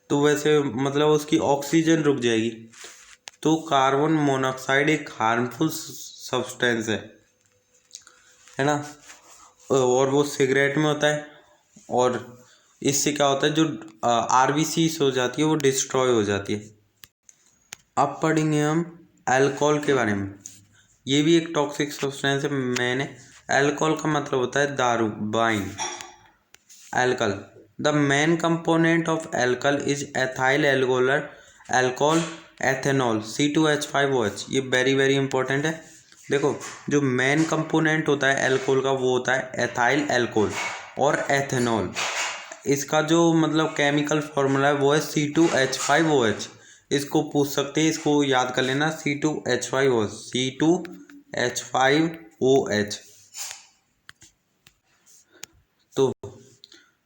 तो वैसे मतलब उसकी ऑक्सीजन रुक जाएगी। तो कार्बन मोनोऑक्साइड एक हार्मफुल सब्सटेंस है ना, और वो सिगरेट में होता है। और इससे क्या होता है, जो आरबीसी हो जाती है वो डिस्ट्रॉय हो जाती है। अब पढ़ेंगे हम अल्कोहल के बारे में। ये भी एक टॉक्सिक सब्सटेंस है। मैंने अल्कोहल का मतलब होता है दारू, wine. Alcohol, the main component of alcohol is ethyl alcohol ethanol C2H5OH। ये वेरी वेरी इंपॉर्टेंट है। देखो, जो मेन कंपोनेंट होता है एल्कोहल का वो होता है एथाइल एल्कोहल और एथेनॉल। इसका जो मतलब केमिकल फॉर्मूला है वो है C2H5OH। इसको पूछ सकते हैं, इसको याद कर लेना, C2H5OH, C2H5OH। तो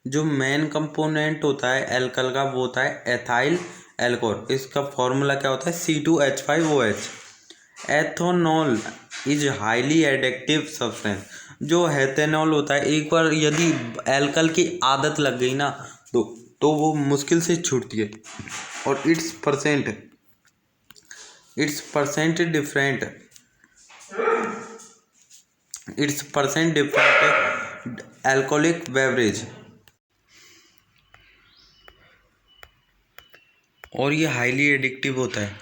जो मेन कंपोनेंट होता है एल्कल का वो होता है एथाइल एल्कोहल। इसका फॉर्मूला क्या होता है? C2H5OH। Ethanol is highly addictive substance. जो एथेनॉल होता है, एक बार यदि एल्कल की आदत लग गई ना तो वो मुश्किल से छूटती है। और it's percent different alcoholic beverage. और ये हाईली एडिक्टिव होता है,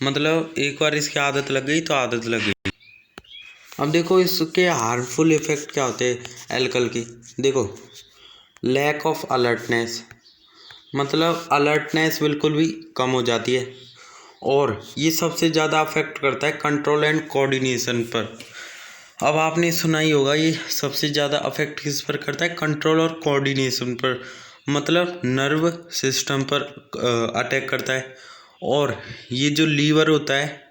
मतलब एक बार इसकी आदत लग गई तो आदत लग गई। अब देखो इसके हार्मफुल इफेक्ट क्या होते हैं एल्कोहल की। देखो, लैक ऑफ अलर्टनेस, मतलब अलर्टनेस बिल्कुल भी कम हो जाती है। और ये सबसे ज़्यादा अफेक्ट करता है कंट्रोल एंड कोऑर्डिनेशन पर। अब आपने सुना ही होगा, ये सबसे ज़्यादा अफेक्ट किस पर करता है? कंट्रोल और कोऑर्डिनेशन पर, मतलब नर्व सिस्टम पर अटैक करता है। और ये जो लीवर होता है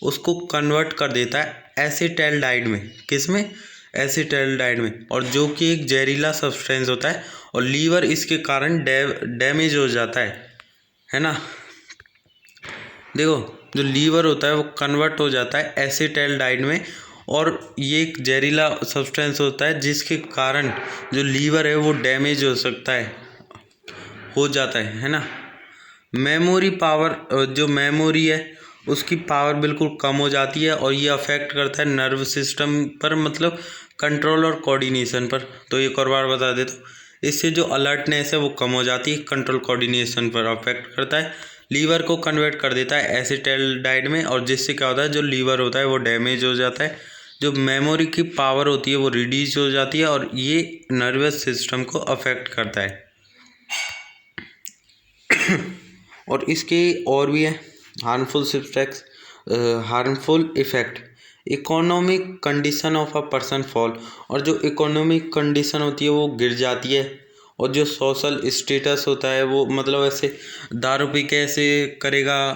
उसको कन्वर्ट कर देता है एसिटाल्डिहाइड में। किस में? एसिटाल्डिहाइड में। और जो कि एक जहरीला सब्सटेंस होता है, और लीवर इसके कारण डैमेज हो जाता है ना। देखो, जो लीवर होता है वो कन्वर्ट हो जाता है एसिटाल्डिहाइड में, और ये एक जहरीला सब्सटेंस होता है जिसके कारण जो लीवर है वो डैमेज हो सकता है, हो जाता है ना। मेमोरी पावर, जो मेमोरी है उसकी पावर बिल्कुल कम हो जाती है, और ये अफेक्ट करता है नर्व सिस्टम पर, मतलब कंट्रोल और कोऑर्डिनेशन पर। तो एक और बार बता देता हूँ, इससे जो अलर्टनेस है वो कम हो जाती है, कंट्रोल कोऑर्डिनेशन पर अफेक्ट करता है, लीवर को कन्वर्ट कर देता है एसिटाल्डिहाइड में, और जिससे क्या होता है, जो लीवर होता है वो डैमेज हो जाता है, जो मेमोरी की पावर होती है वो रिड्यूस हो जाती है, और ये नर्वस सिस्टम को अफेक्ट करता है। और इसके और भी है harmful effect. Economic condition of a person fall, और जो इकोनॉमिक कंडीशन होती है वो गिर जाती है। और जो सोशल स्टेटस होता है वो, मतलब ऐसे दारू पी के ऐसे करेगा,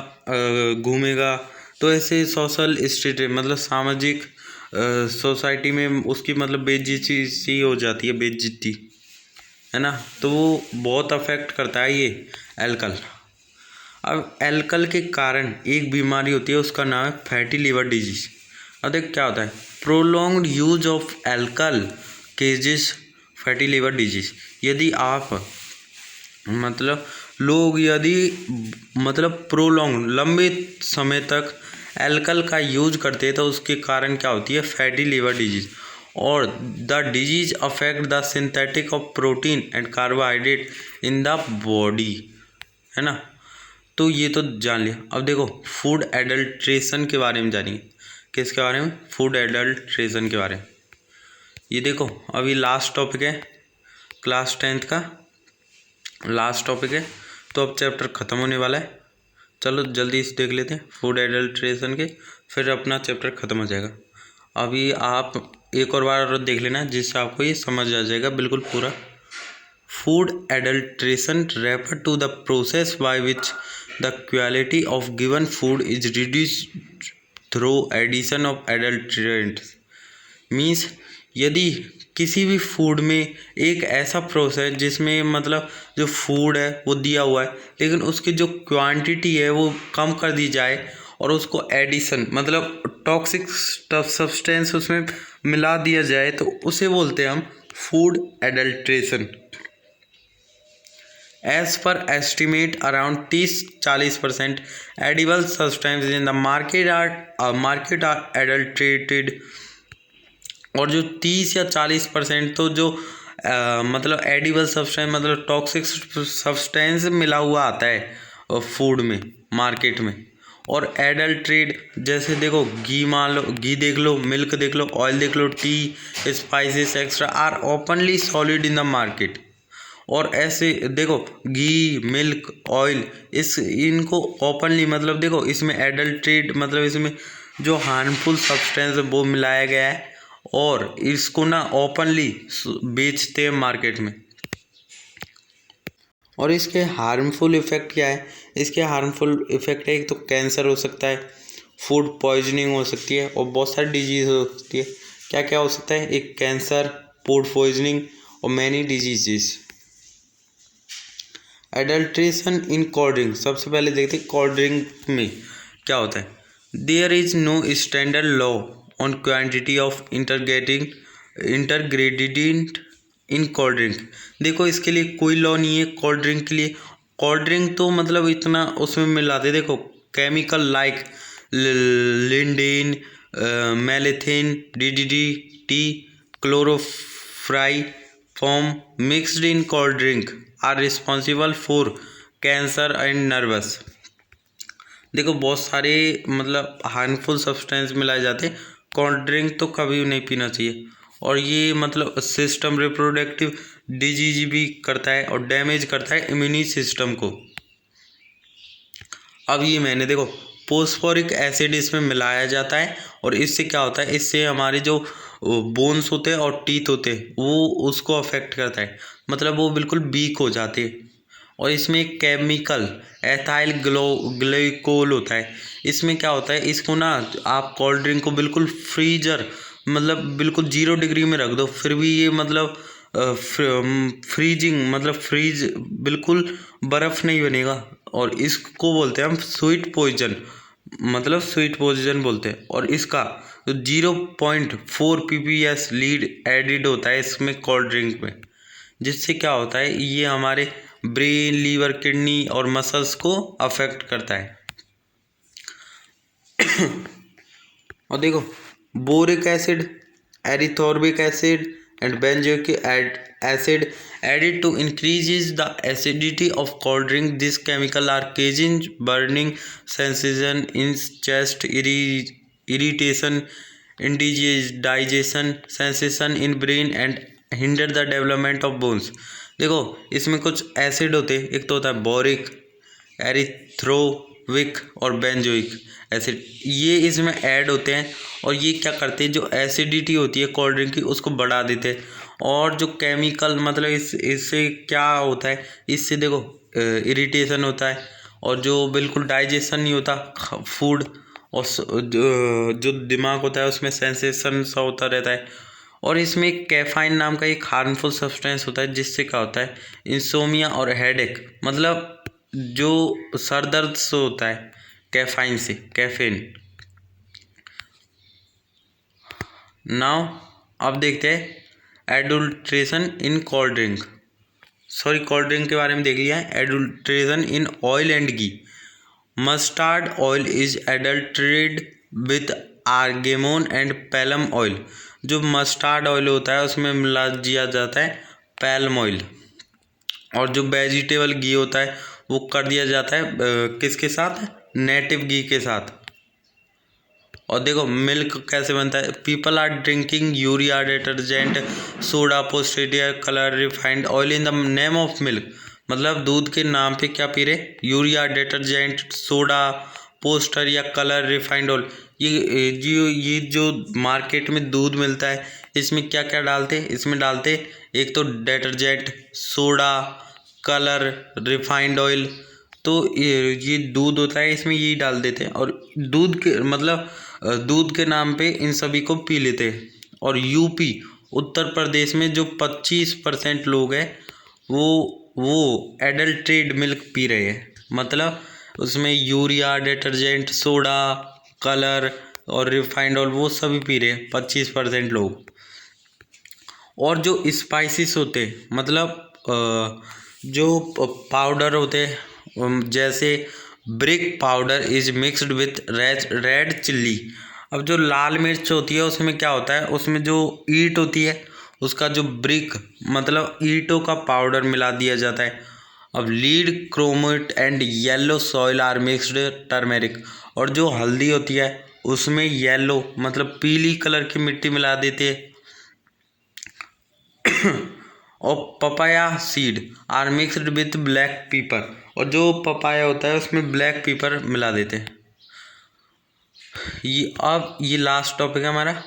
घूमेगा, तो ऐसे सोशल स्टेटस मतलब सामाजिक सोसाइटी में उसकी मतलब बेइज्जती सी हो जाती है, बेइज्जती, है ना। तो वो बहुत अफेक्ट करता है ये एल्कोहल। अब एल्कोहल के कारण एक बीमारी होती है, उसका नाम है फैटी लिवर डिजीज। अब देख क्या होता है, prolonged use of alcohol causes fatty liver disease. यदि आप मतलब लोग यदि मतलब प्रोलॉन्ग लंबे समय तक एल्कोहल का यूज करते हैं तो उसके कारण क्या होती है? Fatty liver disease. और the disease affect the synthetic of protein and carbohydrate in the body, है ना। तो ये तो जान लिया। अब देखो, फूड एडल्ट्रेशन के बारे में जानिए। किसके बारे में? फूड एडल्ट्रेशन के बारे में। ये देखो, अभी लास्ट टॉपिक है, क्लास 10th का लास्ट टॉपिक है, तो अब चैप्टर ख़त्म होने वाला है। चलो जल्दी इसे देख लेते हैं, फूड एडल्ट्रेशन के, फिर अपना चैप्टर ख़त्म हो जाएगा। अभी आप एक और बार देख लेना जिससे आपको ये समझ आ जाएगा बिल्कुल पूरा। Food adulteration refer to the process by which the quality of given food is reduced through addition of adulterants. Means यदि किसी भी फूड में एक ऐसा प्रोसेस जिसमें मतलब जो फूड है वो दिया हुआ है, लेकिन उसकी जो क्वांटिटी है वो कम कर दी जाए, और उसको एडिशन मतलब टॉक्सिक सब्सटेंस उसमें मिला दिया जाए, तो उसे बोलते हैं हम food adulteration. As per estimate, around 30-40% edible substances in the market are adulterated। और जो 30 या 40% तो जो मतलब एडिबल सब्सटेंस मतलब टॉक्सिक सब्सटेंस मिला हुआ आता है फूड में, मार्केट में। और एडल्ट्रेट जैसे देखो, घी मान लो, घी देख लो, मिल्क देख लो, ऑयल देख लो, tea, spices extra are openly sold in the market. और ऐसे देखो, घी, मिल्क, ऑयल, इनको ओपनली मतलब देखो इसमें एडल्ट्रेट मतलब इसमें जो हार्मफुल सब्सटेंस है वो मिलाया गया है और इसको ना ओपनली बेचते हैं मार्केट में। और इसके हार्मफुल इफ़ेक्ट क्या है? इसके हार्मफुल इफ़ेक्ट है, एक तो कैंसर हो सकता है, फूड पॉइजनिंग हो सकती है और बहुत सारी डिजीज़ हो सकती है। क्या क्या हो सकता है? एक कैंसर, फूड पॉइजनिंग और मैनी डिजीजेस। एडल्ट्रेशन इन कोल्ड ड्रिंक, सबसे पहले देखते हैं कोल्ड ड्रिंक में क्या होता है। There is no standard law on quantity of ingredient in cold drink. देखो इसके लिए कोई लॉ नहीं है कोल्ड ड्रिंक के लिए। कोल्ड ड्रिंक तो मतलब इतना उसमें मिलाते, देखो chemical like lindane, malathion, DDT, chlorpyrifos mixed in cold drink are responsible for cancer and nervous. देखो बहुत सारे मतलब हार्मफुल सब्सटेंस मिलाए जाते हैं। कोल्ड ड्रिंक तो कभी नहीं पीना चाहिए और ये मतलब सिस्टम रिप्रोडक्टिव डिजीज भी करता है और डैमेज करता है इम्यूनी सिस्टम को। अब ये मैंने देखो फोस्फोरिक एसिड इसमें मिलाया जाता है और इससे क्या होता है, इससे हमारे जो बोन्स होते हैं और टीथ होते हैं वो उसको अफेक्ट करता है, मतलब वो बिल्कुल वीक हो जाते हैं। और इसमें एक केमिकल एथाइल ग्लाइकोल होता है। इसमें क्या होता है, इसको ना आप कोल्ड ड्रिंक को बिल्कुल फ्रीजर मतलब बिल्कुल 0 डिग्री में रख दो फिर भी ये मतलब फ्रीजिंग मतलब फ्रीज बिल्कुल बर्फ़ नहीं बनेगा और इसको बोलते हैं हम स्वीट पॉइजन, मतलब स्वीट पॉइजन बोलते हैं। और इसका 0.4 pps लीड एडिड होता है इसमें कोल्ड ड्रिंक में, जिससे क्या होता है ये हमारे ब्रेन, लीवर, किडनी और मसल्स को अफेक्ट करता है। और देखो boric acid, erythorbic acid and benzoic acid added to increases the acidity of cold drink. This chemical are causing burning sensation in chest, irritation, indigestion sensation in brain and hinder the development of bones। देखो इसमें कुछ एसिड होते हैं, एक तो होता है बोरिक, एरिथ्रोविक और बेंजोइक एसिड, ये इसमें ऐड होते हैं और ये क्या करते हैं, जो एसिडिटी होती है कोल्ड ड्रिंक की उसको बढ़ा देते हैं। और जो केमिकल मतलब इससे क्या होता है, इससे देखो इरिटेशन होता है और जो बिल्कुल डाइजेशन नहीं होता फूड, और जो दिमाग होता है उसमें सेंसेशन सा होता रहता है। और इसमें एक कैफाइन नाम का एक हार्मफुल सब्सटेंस होता है जिससे क्या होता है इंसोमिया और हेडेक, मतलब जो सर दर्द से होता है कैफाइन से, कैफीन। नाउ अब देखते हैं adulteration in cold drink. Sorry cold drink के बारे में देख लिया है। Adulteration in oil and ghee. Mustard oil is adulterated with argemone and palm oil. जो मस्टर्ड ऑयल होता है उसमें मिला दिया जाता है पैलम ऑयल। और जो वेजिटेबल घी होता है वो कर दिया जाता है किसके साथ, नेटिव घी के साथ। और देखो मिल्क कैसे बनता है, people are drinking urea, detergent, soda, posterior, colour, refined oil in the name of milk. मतलब दूध के नाम पे क्या पी रहे, यूरिया, डिटर्जेंट, सोडा, पोस्टर या कलर, रिफाइंड ऑयल। ये जो मार्केट में दूध मिलता है इसमें क्या क्या डालते, इसमें डालते एक तो detergent, soda, colour, refined oil. तो ये दूध होता है इसमें यही डाल देते हैं और दूध के मतलब दूध के नाम पे इन सभी को पी लेते हैं। और यूपी उत्तर प्रदेश में जो 25% लोग हैं वो एडल्ट्रेट मिल्क पी रहे हैं, मतलब उसमें यूरिया, डिटर्जेंट, सोडा, कलर और रिफाइंड ऑयल वो सभी पी रहे हैं 25% लोग। और जो स्पाइसेस होते मतलब जो पाउडर होते जैसे brick powder is mixed with red chilli. अब जो लाल मिर्च होती है उसमें क्या होता है, उसमें जो ईट होती है उसका जो ब्रिक मतलब ईंटों का पाउडर मिला दिया जाता है। अब lead, chromate and yellow soil are mixed turmeric. और जो हल्दी होती है उसमें येलो मतलब पीली कलर की मिट्टी मिला देते हैं। और papaya seed are mixed with black pepper. और जो पपाया होता है उसमें ब्लैक पीपर मिला देते हैं। ये लास्ट टॉपिक है हमारा,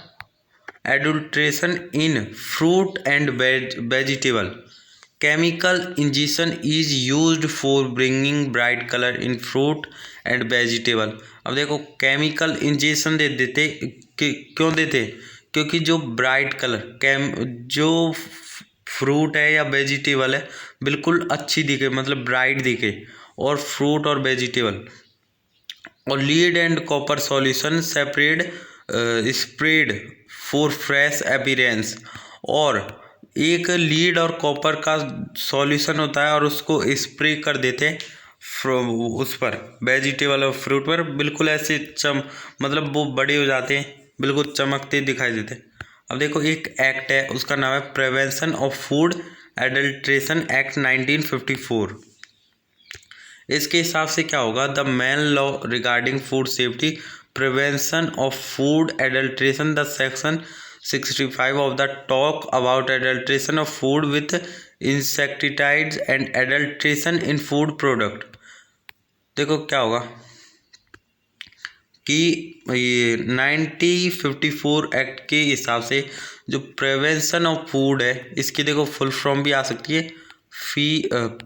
adulteration in fruit and vegetable. Chemical injection is used for bringing bright colour in fruit and vegetable. अब देखो केमिकल इंजेक्शन दे देते, क्यों देते? क्योंकि जो ब्राइट कलर जो फ्रूट है या वेजिटेबल है बिल्कुल अच्छी दिखे, मतलब ब्राइट दिखे, और फ्रूट और वेजिटेबल। और lead and copper solution separate spread for fresh appearance. और एक लीड और कॉपर का सॉल्यूशन होता है और उसको स्प्रे कर देते हैं उस पर, वेजिटेबल और फ्रूट पर, बिल्कुल ऐसे मतलब वो बड़े हो जाते हैं, बिल्कुल चमकते दिखाई देते हैं। अब देखो एक एक्ट है, उसका नाम है prevention of food adulteration act 1954। इसके हिसाब से क्या होगा, the main law regarding food safety prevention of food adulteration, the section 65 of the talk about adulteration of food with insecticides and adulteration in food product। देखो क्या होगा कि ये 1954 एक्ट के हिसाब से जो प्रिवेंशन ऑफ फूड है, इसकी देखो फुल फॉर्म भी आ सकती है,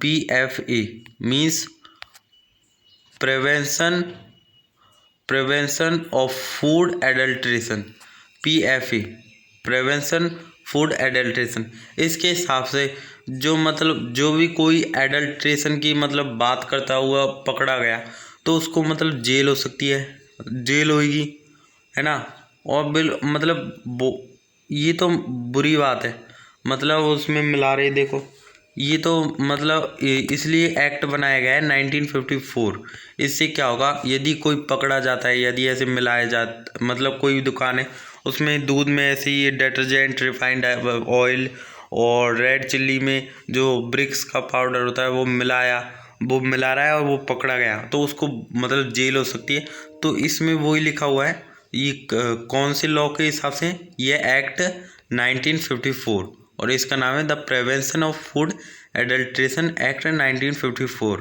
PFA means prevention of food adulteration, PFA prevention food adulteration. इसके हिसाब से जो मतलब जो भी कोई एडल्ट्रेशन की मतलब बात करता हुआ पकड़ा गया तो उसको मतलब जेल हो सकती है, जेल होगी, है ना। और मतलब ये तो बुरी बात है, मतलब उसमें मिला रहे, देखो ये तो मतलब इसलिए एक्ट बनाया गया है 1954। इससे क्या होगा, यदि कोई पकड़ा जाता है, यदि ऐसे मिलाया जाता, मतलब कोई दुकान है उसमें दूध में ऐसे ये डिटर्जेंट, रिफाइंड ऑयल और रेड चिल्ली में जो ब्रिक्स का पाउडर होता है वो मिला रहा है और वो पकड़ा गया तो उसको मतलब जेल हो सकती है। तो इसमें वही लिखा हुआ है, ये कौन से लॉ के हिसाब से, ये एक्ट 1954 और इसका नाम है the prevention of food adulteration act 1954।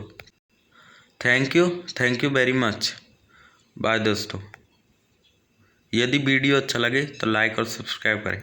Thank you very much. Bye दोस्तों। यदि वीडियो अच्छा लगे तो लाइक और सब्सक्राइब करें।